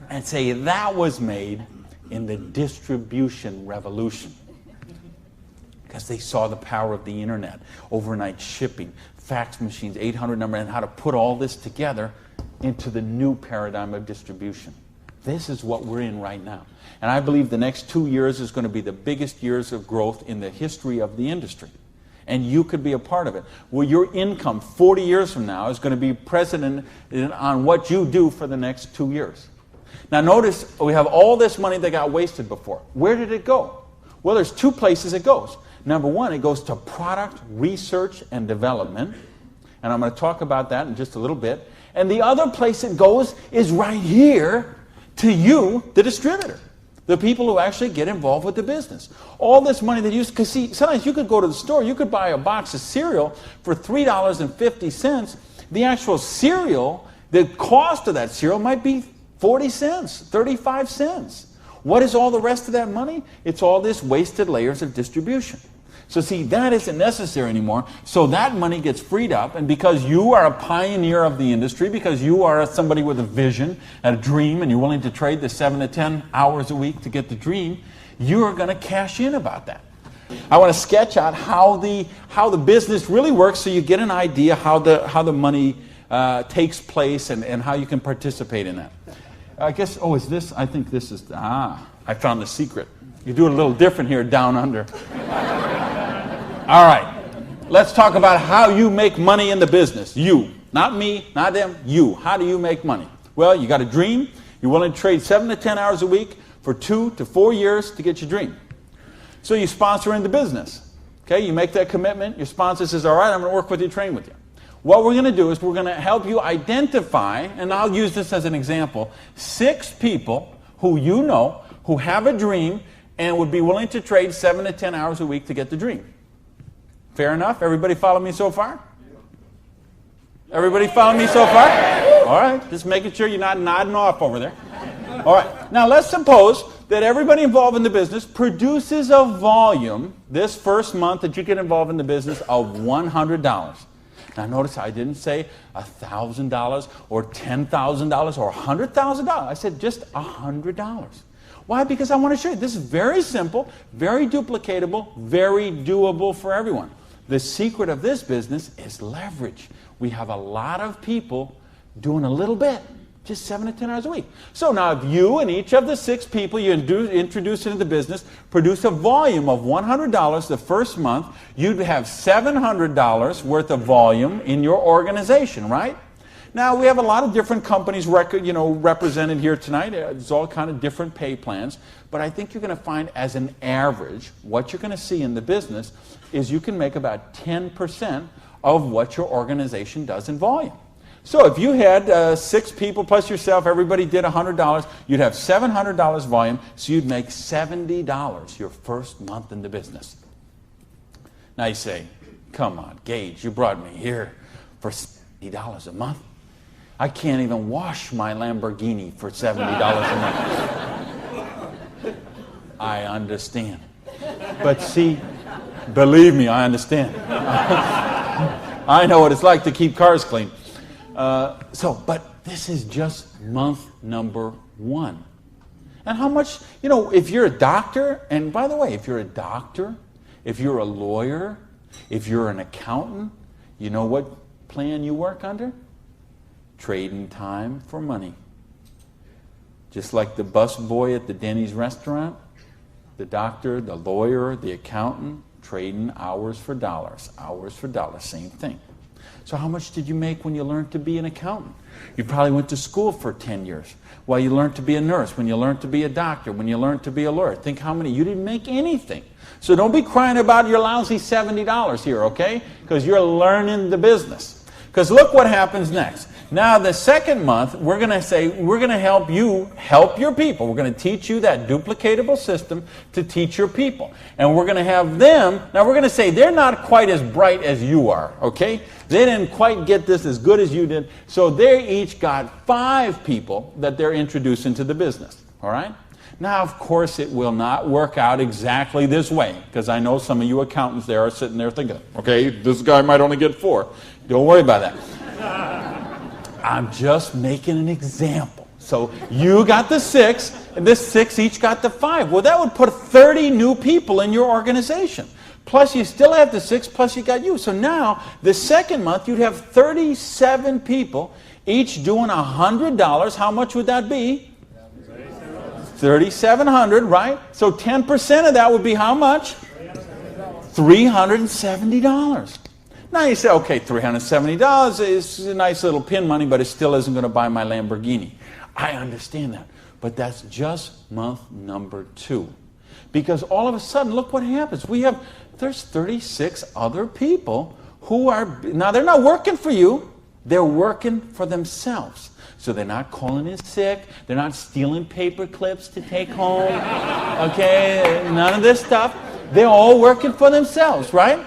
and say that was made in the distribution revolution. Because they saw the power of the internet, overnight shipping, fax machines, 800 number, and how to put all this together into the new paradigm of distribution. This is what we're in right now. And I believe the next 2 years is going to be the biggest years of growth in the history of the industry. And you could be a part of it. Well, your income 40 years from now is going to be precedent on what you do for the next 2 years. Now notice, we have all this money that got wasted before. Where did it go? Well, there's two places it goes. Number one, it goes to product research and development. And I'm going to talk about that in just a little bit. And the other place it goes is right here to you, the distributor. The people who actually get involved with the business. All this money that you... Because see, sometimes you could go to the store, you could buy a box of cereal for $3.50. The actual cereal, the cost of that cereal might be 40 cents, 35 cents. What is all the rest of that money? It's all this wasted layers of distribution. So see, that isn't necessary anymore. So that money gets freed up, and because you are a pioneer of the industry, because you are somebody with a vision and a dream, and you're willing to trade the 7 to 10 hours a week to get the dream, you are going to cash in about that. I want to sketch out how the business really works so you get an idea how the money takes place and how you can participate in that. I guess, is this? I think this is, I found the secret. You do it a little different here down under. All right, let's talk about how you make money in the business. You, not me, not them, you. How do you make money? Well, you got a dream. You're willing to trade 7 to 10 hours a week for 2 to 4 years to get your dream. So you sponsor in the business. Okay, you make that commitment. Your sponsor says, all right, I'm going to work with you, train with you. What we're going to do is we're going to help you identify, and I'll use this as an example, 6 people who you know who have a dream and would be willing to trade 7 to 10 hours a week to get the dream. Fair enough? Everybody follow me so far? Everybody follow me so far? All right, just making sure you're not nodding off over there. All right, now let's suppose that everybody involved in the business produces a volume this first month that you get involved in the business of $100. Now notice I didn't say $1,000 or $10,000 or $100,000. I said just $100. Why? Because I want to show you this is very simple, very duplicatable, very doable for everyone. The secret of this business is leverage. We have a lot of people doing a little bit, just 7 to 10 hours a week. So now if you and each of the 6 people you introduce into the business produce a volume of $100 the first month, you'd have $700 worth of volume in your organization, right? Now, we have a lot of different companies represented here tonight. There's all kind of different pay plans. But I think you're going to find as an average, what you're going to see in the business is you can make about 10% of what your organization does in volume. So if you had 6 people plus yourself, everybody did $100, you'd have $700 volume, so you'd make $70 your first month in the business. Now you say, come on, Gage, you brought me here for $70 a month. I can't even wash my Lamborghini for $70 a month. I understand. But see, believe me, I understand. I know what it's like to keep cars clean. But this is just month number 1. And how much, if you're a doctor, and by the way, if you're a doctor, if you're a lawyer, if you're an accountant, you know what plan you work under? Trading time for money. Just like the bus boy at the Denny's restaurant, the doctor, the lawyer, the accountant, trading hours for dollars, same thing. So how much did you make when you learned to be an accountant? You probably went to school for 10 years. While you learned to be a nurse, when you learned to be a doctor, when you learned to be a lawyer. Think how many. You didn't make anything. So don't be crying about your lousy $70 here, okay? Because you're learning the business. Because look what happens next. Now the second month, we're going to say, we're going to help you help your people. We're going to teach you that duplicatable system to teach your people. And we're going to have them, now we're going to say they're not quite as bright as you are, okay? They didn't quite get this as good as you did. So they each got 5 people that they're introducing to the business, all right? Now, of course, it will not work out exactly this way, because I know some of you accountants there are sitting there thinking, okay, this guy might only get 4. Don't worry about that. I'm just making an example. So you got the 6, and this 6 each got the 5. Well, that would put 30 new people in your organization. Plus, you still have the 6, plus you got you. So now, the second month, you'd have 37 people, each doing $100. How much would that be? $3,700, right? So 10% of that would be how much? $370. Now you say, okay, $370 is a nice little pin money, but it still isn't going to buy my Lamborghini. I understand that. But that's just month number 2. Because all of a sudden, look what happens. There's 36 other people who are, now they're not working for you, they're working for themselves. So they're not calling in sick, they're not stealing paper clips to take home, okay, none of this stuff. They're all working for themselves, right?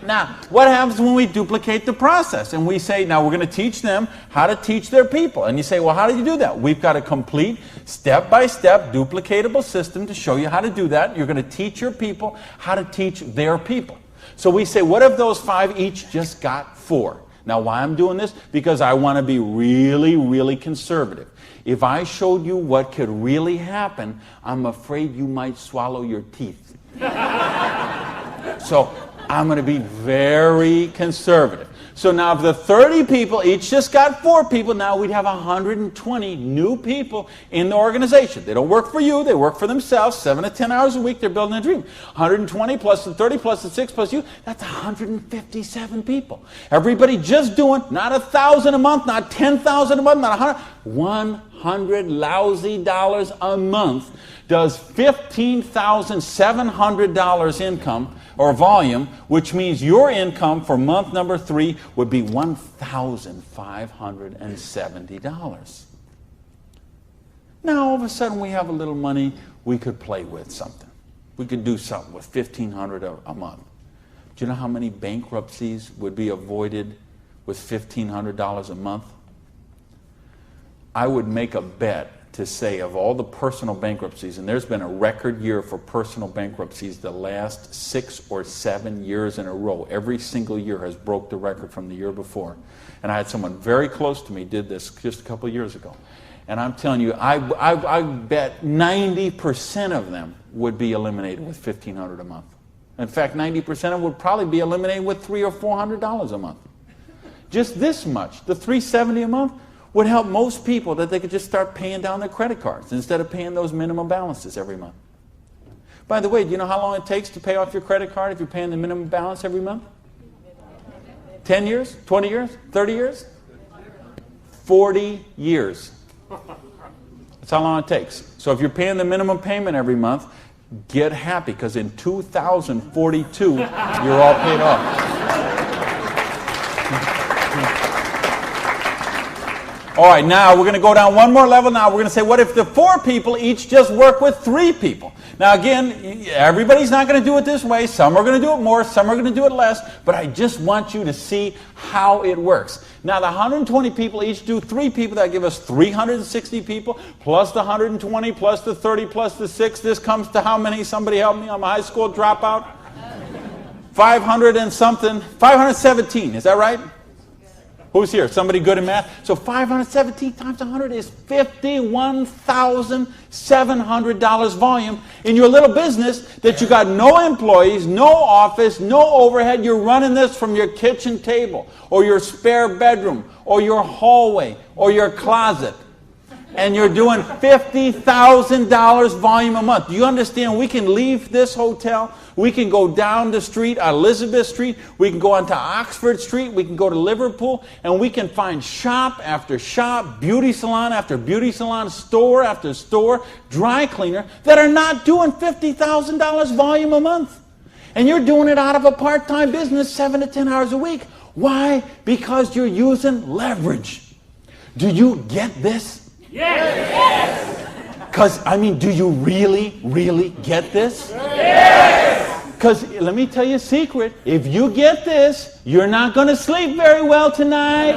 Now, what happens when we duplicate the process? And we say, now we're going to teach them how to teach their people. And you say, well, how do you do that? We've got a complete step-by-step duplicatable system to show you how to do that. You're going to teach your people how to teach their people. So we say, what if those 5 each just got 4? Now, why I'm doing this? Because I want to be really, really conservative. If I showed you what could really happen, I'm afraid you might swallow your teeth. So I'm going to be very conservative. So now if the 30 people each just got 4 people, now we'd have 120 new people in the organization. They don't work for you, they work for themselves. 7 to 10 hours a week, they're building a dream. 120 plus the 30 plus the 6 plus you, that's 157 people. Everybody just doing not $1,000 a month, not $10,000 a month, not $100 lousy dollars a month does $15,700 income or volume, which means your income for month number 3 would be $1,570. Now all of a sudden we have a little money, we could play with something. We could do something with $1,500 a month. Do you know how many bankruptcies would be avoided with $1,500 a month? I would make a bet to say of all the personal bankruptcies, and there's been a record year for personal bankruptcies the last 6 or 7 years in a row. Every single year has broke the record from the year before. And I had someone very close to me did this just a couple of years ago. And I'm telling you, I bet 90% of them would be eliminated with $1,500 a month. In fact, 90% of them would probably be eliminated with $300 or $400 a month. Just this much, the $370 a month, would help most people that they could just start paying down their credit cards instead of paying those minimum balances every month. By the way, do you know how long it takes to pay off your credit card if you're paying the minimum balance every month? 10 years? 20 years? 30 years? 40 years. That's how long it takes. So if you're paying the minimum payment every month, get happy, because in 2042, you're all paid off. All right, now we're going to go down one more level. Now we're going to say, what if the 4 people each just work with 3 people? Now again, everybody's not going to do it this way. Some are going to do it more, some are going to do it less, but I just want you to see how it works. Now the 120 people each do 3 people. That give us 360 people, plus the 120, plus the 30, plus the 6. This comes to how many? Somebody help me. I'm a high school dropout. 500 and something. 517, is that right? Who's here? Somebody good in math? So 517 times 100 is $51,700 volume in your little business that you got no employees, no office, no overhead. You're running this from your kitchen table or your spare bedroom or your hallway or your closet. and you're doing $50,000 volume a month. Do you understand? We can leave this hotel. We can go down the street, Elizabeth Street. We can go onto Oxford Street. We can go to Liverpool, and we can find shop after shop, beauty salon after beauty salon, store after store, dry cleaner that are not doing $50,000 volume a month. And you're doing it out of a part-time business, 7 to 10 hours a week. Why? Because you're using leverage. Do you get this? Yes! Because, do you really, really get this? Yes! Because, let me tell you a secret. If you get this, you're not going to sleep very well tonight.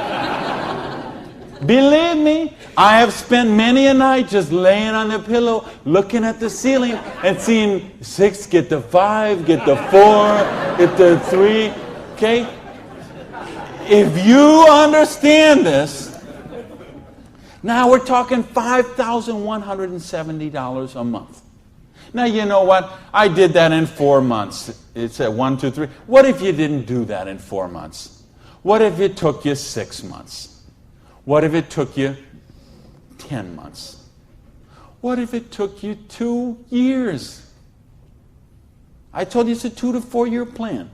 Believe me, I have spent many a night just laying on the pillow, looking at the ceiling, and seeing 6 get to 5, get to 4, get to 3. Okay? If you understand this, now we're talking $5,170 a month. Now, you know what? I did that in 4 months. It said 1, 2, 3. What if you didn't do that in 4 months? What if it took you 6 months? What if it took you 10 months? What if it took you 2 years? I told you it's a 2 to 4 year plan.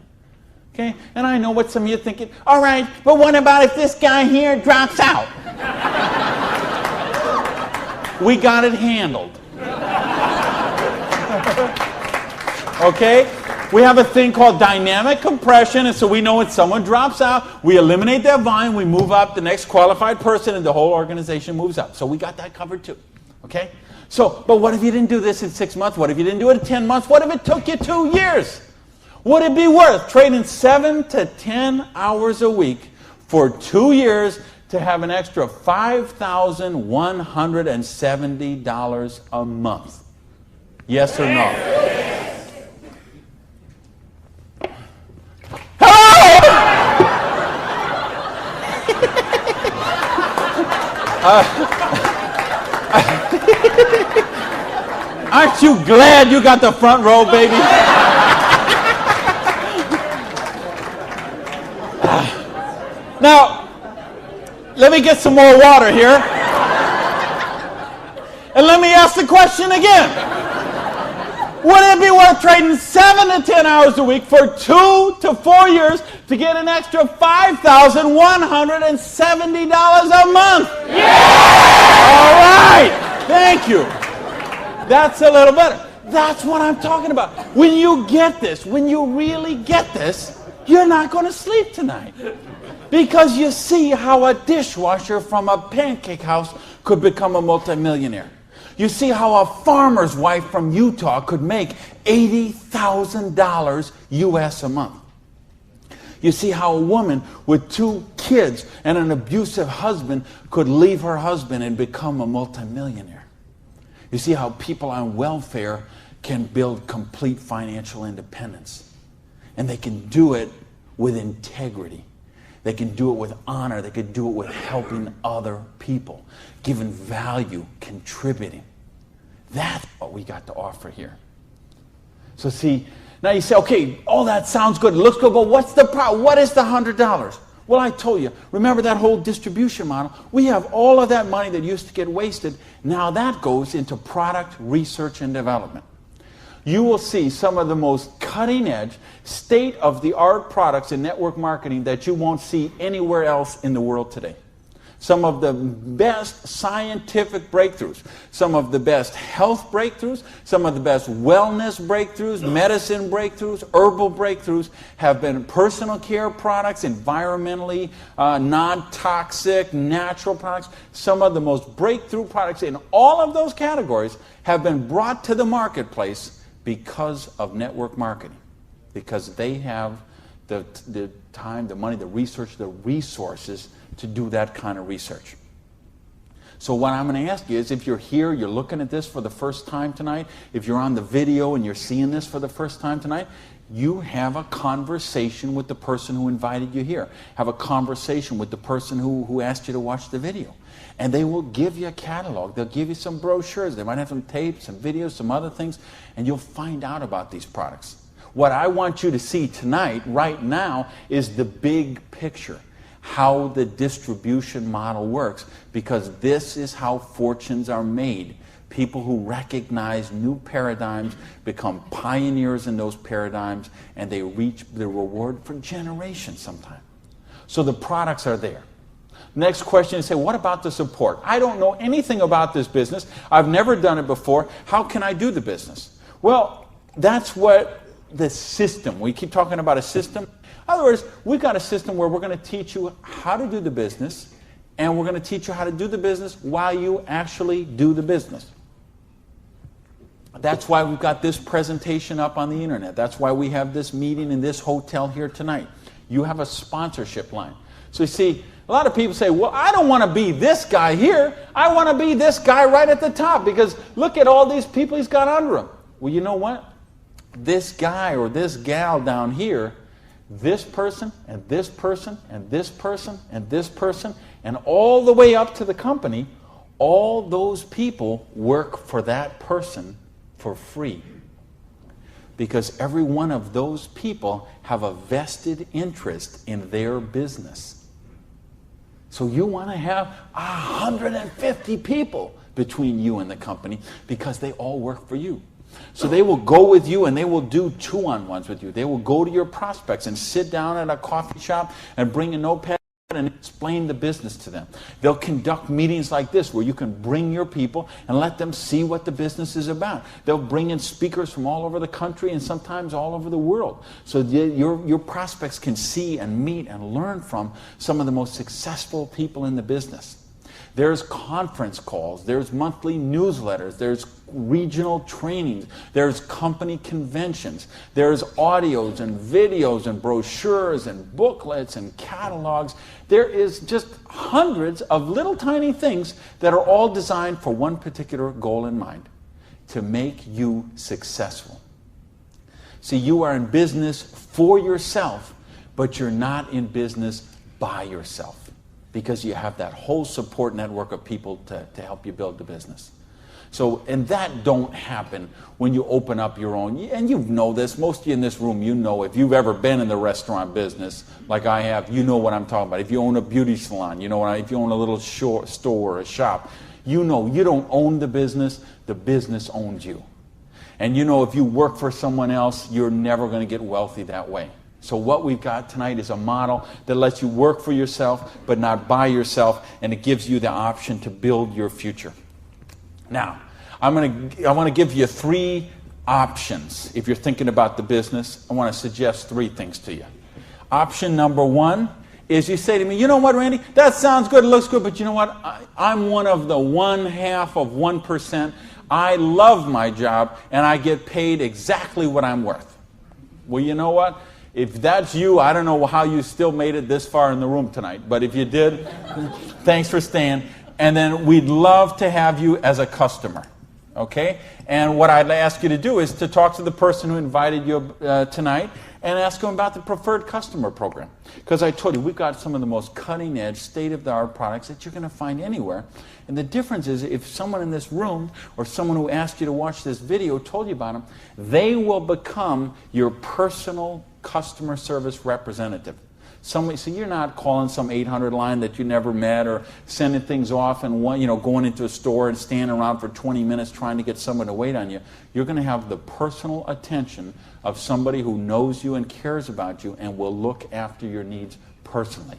Okay? And I know what some of you are thinking. All right, but what about if this guy here drops out? We got it handled. Okay? We have a thing called dynamic compression, and so we know when someone drops out, we eliminate that volume, we move up the next qualified person, and the whole organization moves up. So we got that covered too. Okay? So, but what if you didn't do this in 6 months? What if you didn't do it in 10 months? What if it took you 2 years? Would it be worth trading 7 to 10 hours a week for 2 years to have an extra $5,170 a month? Yes or no? Aren't you glad you got the front row, baby? Now, let me get some more water here. And let me ask the question again. Would it be worth trading 7 to 10 hours a week for 2 to 4 years to get an extra $5,170 a month? Yeah! All right. Thank you. That's a little better. That's what I'm talking about. When you get this, when you really get this, you're not going to sleep tonight. Because you see how a dishwasher from a pancake house could become a multimillionaire. You see how a farmer's wife from Utah could make $80,000 US a month. You see how a woman with 2 kids and an abusive husband could leave her husband and become a multimillionaire. You see how people on welfare can build complete financial independence. And they can do it with integrity. They can do it with honor. They can do it with helping other people, giving value, contributing. That's what we got to offer here. So see, now you say, okay, all that sounds good, it looks good, but what's the problem? What is the $100? Well, I told you, remember that whole distribution model? We have all of that money that used to get wasted. Now that goes into product research and development. You will see some of the most cutting-edge, state-of-the-art products in network marketing that you won't see anywhere else in the world today. Some of the best scientific breakthroughs, some of the best health breakthroughs, some of the best wellness breakthroughs, medicine breakthroughs, herbal breakthroughs have been personal care products, environmentally non-toxic, natural products. Some of the most breakthrough products in all of those categories have been brought to the marketplace because of network marketing, because they have the time, the money, the research, the resources to do that kind of research. So what I'm going to ask you is, if you're here, you're looking at this for the first time tonight, if you're on the video and you're seeing this for the first time tonight, you have a conversation with the person who invited you here. Have a conversation with the person who asked you to watch the video. And they will give you a catalog. They'll give you some brochures. They might have some tapes, some videos, some other things, and you'll find out about these products. What I want you to see tonight, right now, is the big picture. how the distribution model works, because this is how fortunes are made. People who recognize new paradigms become pioneers in those paradigms, and they reach the reward for generations sometimes. So the products are there. Next question is, say, what about the support? I don't know anything about this business. I've never done it before. How can I do the business? Well, that's what the system, we keep talking about a system. In other words, we've got a system where we're going to teach you how to do the business, and we're going to teach you how to do the business while you actually do the business. That's why we've got this presentation up on the internet. That's why we have this meeting in this hotel here tonight. You have a sponsorship line. So you see, a lot of people say, well, I don't want to be this guy here. I want to be this guy right at the top, because look at all these people he's got under him. Well, you know what? This guy or this gal down here, this person and this person and this person and this person, and all the way up to the company, all those people work for that person for free. Because every one of those people have a vested interest in their business. So you want to have 150 people between you and the company, because they all work for you. So they will go with you and they will do two-on-ones with you. They will go to your prospects and sit down at a coffee shop and bring a notepad and explain the business to them. They'll conduct meetings like this where you can bring your people and let them see what the business is about. They'll bring in speakers from all over the country and sometimes all over the world. So your prospects can see and meet and learn from some of the most successful people in the business. There's conference calls, there's monthly newsletters, there's regional trainings, there's company conventions, there's audios and videos and brochures and booklets and catalogs. There is just hundreds of little tiny things that are all designed for one particular goal in mind: to make you successful. See, you are in business for yourself, but you're not in business by yourself, because you have that whole support network of people to help you build the business. So, and that don't happen when you open up your own, and you know this, most of you in this room, you know, if you've ever been in the restaurant business like I have, you know what I'm talking about. If you own a beauty salon, you know if you own a little store or a shop, you know you don't own the business owns you. And you know if you work for someone else, you're never going to get wealthy that way. So what we've got tonight is a model that lets you work for yourself, but not by yourself, and it gives you the option to build your future. Now, I want to give you 3 options. If you're thinking about the business, I want to suggest 3 things to you. Option number 1 is you say to me, you know what, Randy, that sounds good, it looks good, but you know what, I'm one of the 0.1%. I love my job, and I get paid exactly what I'm worth. Well, you know what? If that's you, I don't know how you still made it this far in the room tonight. But if you did, thanks for staying. And then we'd love to have you as a customer. Okay? And what I'd ask you to do is to talk to the person who invited you tonight and ask them about the preferred customer program. Because I told you, we've got some of the most cutting-edge, state-of-the-art products that you're going to find anywhere. And the difference is, if someone in this room or someone who asked you to watch this video told you about them, they will become your personal customer service representative. So you're not calling some 800 line that you never met, or sending things off and going into a store and standing around for 20 minutes trying to get someone to wait on you. You're going to have the personal attention of somebody who knows you and cares about you and will look after your needs personally.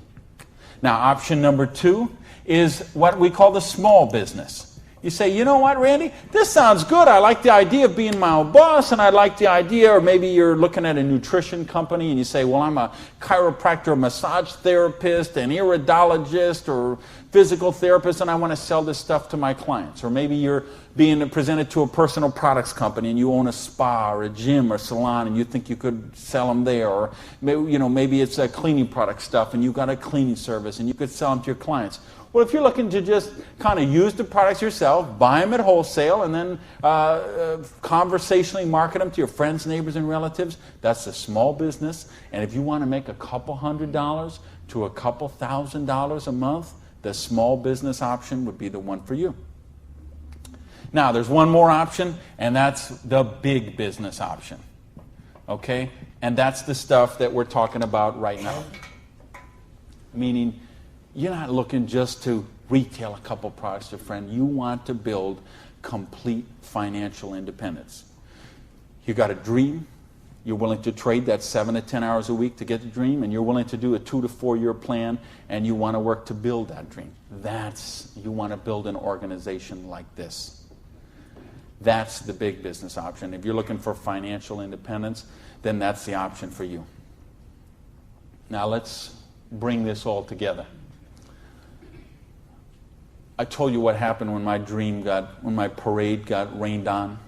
Now, option number 2 is what we call the small business. You say, you know what, Randy, this sounds good. I like the idea of being my own boss, and I like the idea, or maybe you're looking at a nutrition company and you say, well, I'm a chiropractor, a massage therapist, an iridologist, or physical therapist, and I want to sell this stuff to my clients. Or maybe you're being presented to a personal products company and you own a spa or a gym or salon and you think you could sell them there. Or maybe it's a cleaning product stuff and you've got a cleaning service and you could sell them to your clients. Well, if you're looking to just kind of use the products yourself, buy them at wholesale, and then conversationally market them to your friends, neighbors, and relatives, that's a small business. And if you want to make a couple $100 to a couple $1,000 a month, the small business option would be the one for you. Now, there's one more option, and that's the big business option. Okay? And that's the stuff that we're talking about right now. meaning you're not looking just to retail a couple products to a friend. You want to build complete financial independence. You got a dream. You're willing to trade that 7 to 10 hours a week to get the dream, and you're willing to do a 2 to 4 year plan, and you want to work to build that dream. You want to build an organization like this. That's the big business option. If you're looking for financial independence, then that's the option for you. Now let's bring this all together. I told you what happened when my parade got rained on.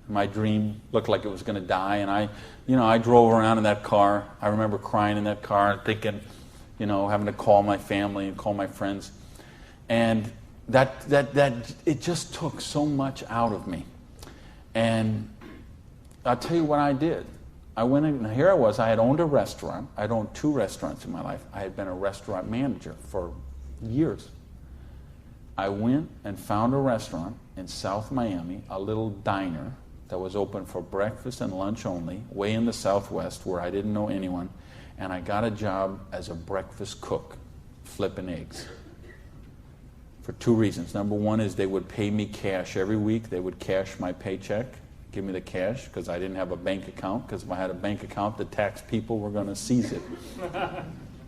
My dream looked like it was going to die, and I drove around in that car. I remember crying in that car and thinking, having to call my family and call my friends. And that it just took so much out of me. And I'll tell you what I did. I went in, and here I was. I had owned a restaurant. I'd owned 2 restaurants in my life. I had been a restaurant manager for years. I went and found a restaurant in South Miami, a little diner that was open for breakfast and lunch only, way in the Southwest where I didn't know anyone, and I got a job as a breakfast cook, flipping eggs. For 2 reasons. Number one is they would pay me cash every week. They would cash my paycheck, give me the cash, because I didn't have a bank account, because if I had a bank account, the tax people were going to seize it.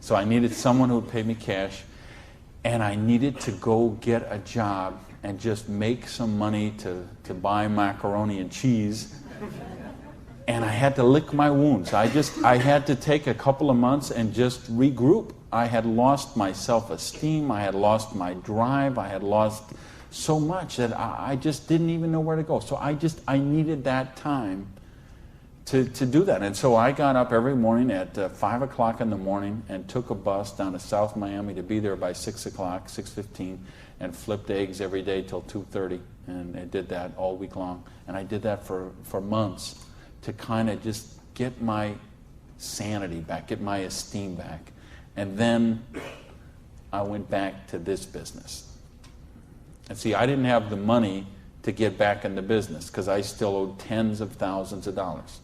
So I needed someone who would pay me cash. And I needed to go get a job and just make some money to buy macaroni and cheese. And I had to lick my wounds. I had to take a couple of months and just regroup. I had lost my self-esteem. I had lost my drive. I had lost so much that I just didn't even know where to go. So I needed that time to do that. And so I got up every morning at 5 o'clock in the morning and took a bus down to South Miami to be there by 6 o'clock, 6:15, and flipped eggs every day till 2:30. And I did that all week long. And I did that for months to kind of just get my sanity back, get my esteem back. And then I went back to this business. And see, I didn't have the money to get back in the business because I still owed tens of thousands of dollars.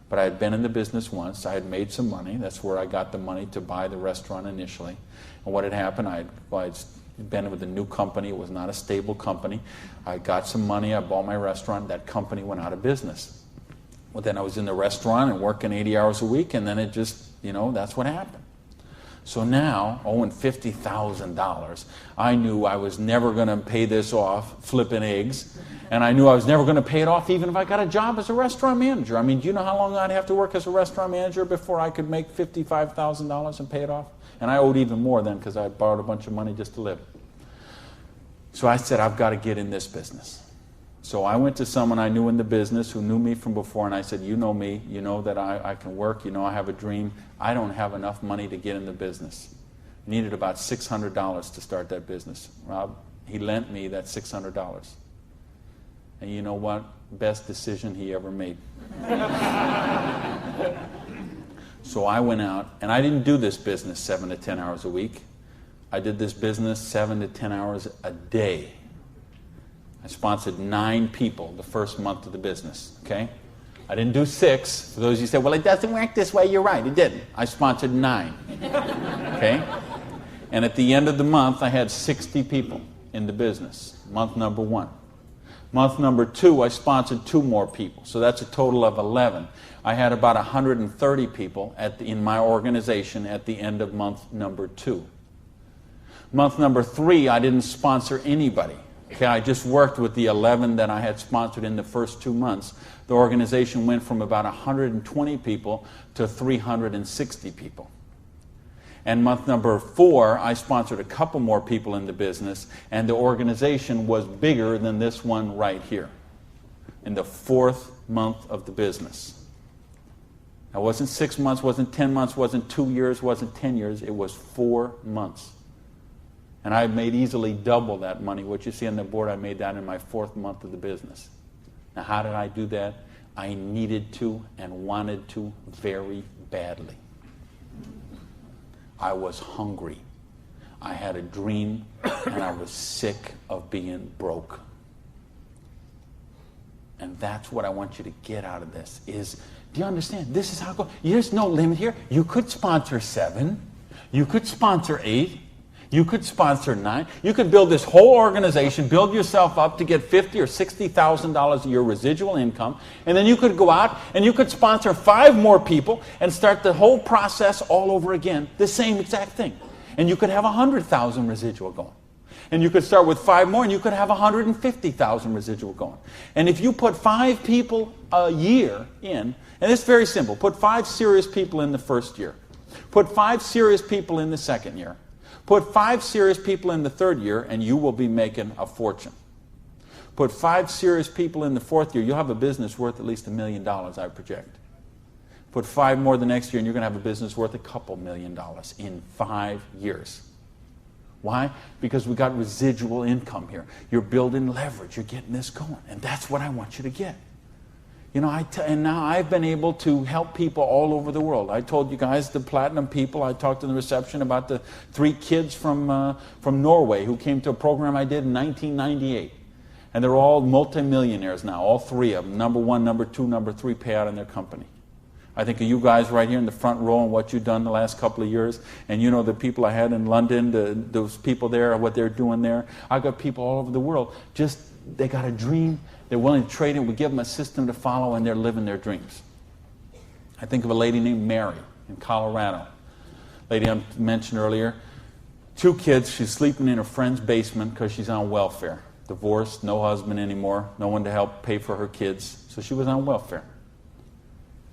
But I had been in the business once. I had made some money. That's where I got the money to buy the restaurant initially. And what had happened, I'd been with a new company. It was not a stable company. I got some money. I bought my restaurant. That company went out of business. Well, then I was in the restaurant and working 80 hours a week, and then it just, that's what happened. So now, owing $50,000, I knew I was never going to pay this off flipping eggs. And I knew I was never going to pay it off even if I got a job as a restaurant manager. I mean, do you know how long I'd have to work as a restaurant manager before I could make $55,000 and pay it off? And I owed even more then because I had borrowed a bunch of money just to live. So I said, I've got to get in this business. So I went to someone I knew in the business who knew me from before, and I said, you know me, you know that I can work, you know I have a dream. I don't have enough money to get in the business. Needed about $600 to start that business. Rob, he lent me that $600. And you know what? Best decision he ever made. So I went out, and I didn't do this business 7 to 10 hours a week. I did this business 7 to 10 hours a day. I sponsored 9 people the first month of the business, okay? I didn't do 6. For those of you who say, well, it doesn't work this way, you're right, it didn't. I sponsored 9, okay? And at the end of the month, I had 60 people in the business, month number 1. Month number 2, I sponsored 2 more people, so that's a total of 11. I had about 130 people in my organization at the end of month number 2. Month number 3, I didn't sponsor anybody. Okay, I just worked with the 11 that I had sponsored in the first 2 months. The organization went from about 120 people to 360 people. And month number 4, I sponsored a couple more people in the business, and the organization was bigger than this one right here in the 4th month of the business. Now, it wasn't 6 months, wasn't 10 months, wasn't 2 years, wasn't 10 years. It was 4 months. And I made easily double that money. What you see on the board, I made that in my 4th month of the business. Now, how did I do that? I needed to and wanted to very badly. I was hungry. I had a dream, and I was sick of being broke. And that's what I want you to get out of this is, do you understand? This is how it goes. There's no limit here. You could sponsor 7. You could sponsor 8. You could sponsor 9. You could build this whole organization, build yourself up to get $50,000 or $60,000 a year residual income, and then you could go out and you could sponsor 5 more people and start the whole process all over again, the same exact thing. And you could have 100,000 residual going. And you could start with 5 more and you could have 150,000 residual going. And if you put 5 people a year in, and it's very simple, put 5 serious people in the first year, put 5 serious people in the second year, put 5 serious people in the third year, and you will be making a fortune. Put 5 serious people in the fourth year, you'll have a business worth at least $1 million, I project. Put 5 more the next year, and you're going to have a business worth a couple $1 million in 5 years. Why? Because we got residual income here. You're building leverage. You're getting this going. And that's what I want you to get. You know, and now I've been able to help people all over the world. I told you guys, the platinum people, I talked in the reception about the 3 kids from Norway who came to a program I did in 1998. And they're all multimillionaires now, all 3 of them. Number 1, number 2, number 3 payout in their company. I think of you guys right here in the front row and what you've done the last couple of years. And you know the people I had in London, those people there, what they're doing there. I've got people all over the world. Just, they got a dream. They're willing to trade it. We give them a system to follow, and they're living their dreams. I think of a lady named Mary in Colorado. Lady I mentioned earlier. 2 kids. She's sleeping in her friend's basement because she's on welfare. Divorced, no husband anymore, no one to help pay for her kids. So she was on welfare.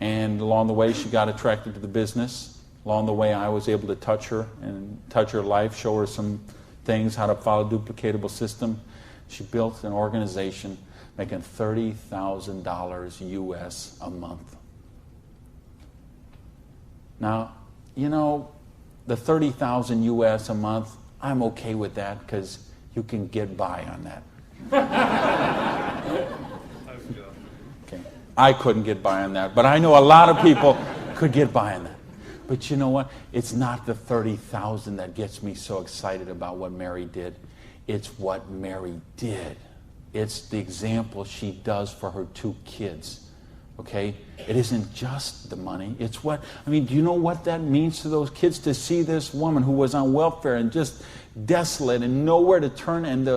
And along the way, she got attracted to the business. Along the way, I was able to touch her and touch her life, show her some things, how to follow a duplicatable system. She built an organization making $30,000 US a month. Now, you know, the $30,000 US a month, I'm okay with that because you can get by on that. Okay. I couldn't get by on that, but I know a lot of people could get by on that. But you know what? It's not the $30,000 that gets me so excited about what Mary did. It's what Mary did. It's the example she does for her 2 kids. Okay? It isn't just the money. It's what, I mean, do you know what that means to those kids to see this woman who was on welfare and just desolate and nowhere to turn, and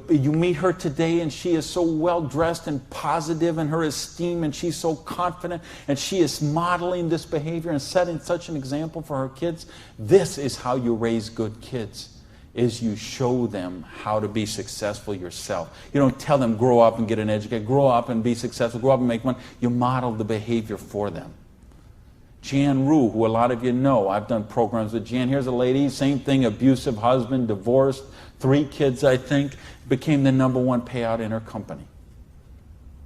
you meet her today and she is so well dressed and positive in her esteem and she's so confident and she is modeling this behavior and setting such an example for her kids. This is how you raise good kids. Is you show them how to be successful yourself. You don't tell them grow up and get an education, grow up and be successful, grow up and make money. You model the behavior for them. Jan Rue, who a lot of you know, I've done programs with Jan. Here's a lady, same thing, abusive husband, divorced, 3 kids I think, became the number 1 payout in her company.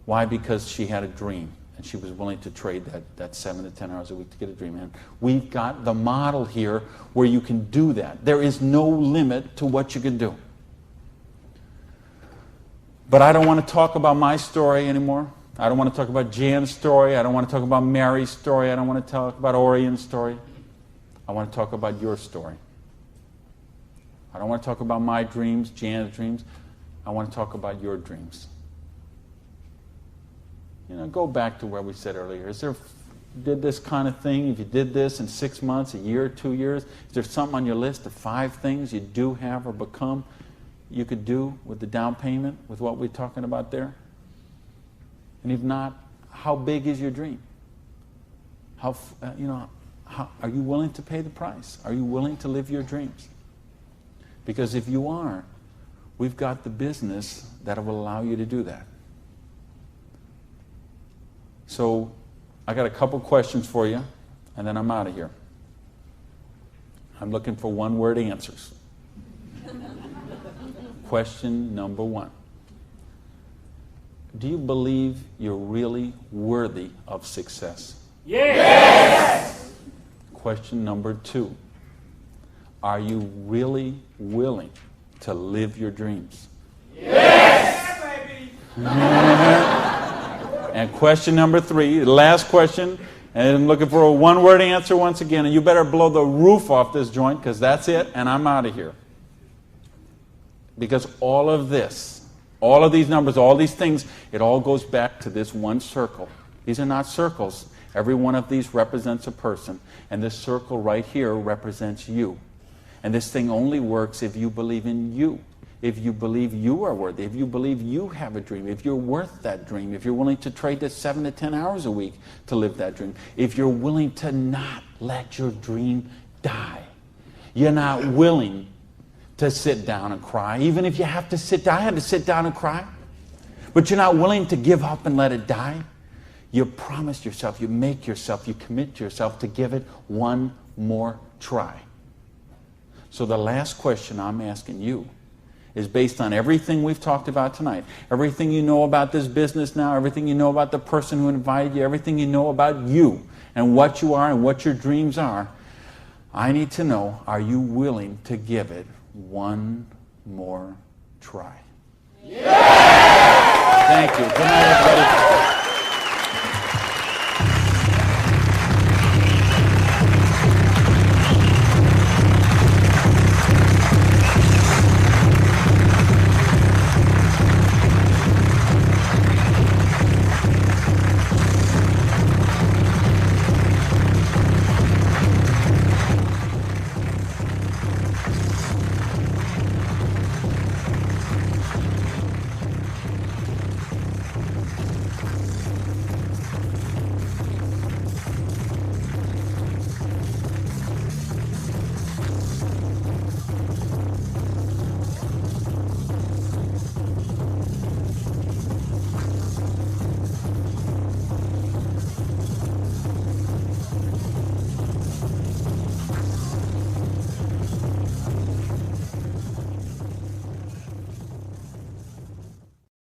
Why? Because she had a dream. And she was willing to trade that 7 to 10 hours a week to get a dream. And we've got the model here where you can do that. There is no limit to what you can do. But I don't want to talk about my story anymore. I don't want to talk about Jan's story. I don't want to talk about Mary's story. I don't want to talk about Orion's story. I want to talk about your story. I don't want to talk about my dreams, Jan's dreams. I want to talk about your dreams. You know, go back to where we said earlier. Did this kind of thing, if you did this in 6 months, a year, 2 years, is there something on your list of 5 things you do have or become you could do with the down payment, with what we're talking about there? And if not, how big is your dream? How are you willing to pay the price? Are you willing to live your dreams? Because if you are, we've got the business that will allow you to do that. So I got a couple questions for you, and then I'm out of here. I'm looking for 1-word answers. Question number 1. Do you believe you're really worthy of success? Yes! Question number 2. Are you really willing to live your dreams? Yes! Yeah, baby! And question number 3, the last question, and I'm looking for a 1-word answer once again, and you better blow the roof off this joint because that's it, and I'm out of here. Because all of this, all of these numbers, all these things, it all goes back to this one circle. These are not circles. Every one of these represents a person, and this circle right here represents you. And this thing only works if you believe in you. If you believe you are worthy, if you believe you have a dream, if you're worth that dream, if you're willing to trade the 7 to 10 hours a week to live that dream, if you're willing to not let your dream die. You're not willing to sit down and cry, even if you have to sit down. I had to sit down and cry. But you're not willing to give up and let it die. You promise yourself, you make yourself, you commit yourself to give it one more try. So the last question I'm asking you is based on everything we've talked about tonight, everything you know about this business now, everything you know about the person who invited you, everything you know about you and what you are and what your dreams are. I need to know, are you willing to give it one more try? Yeah! Thank you. Good night, everybody.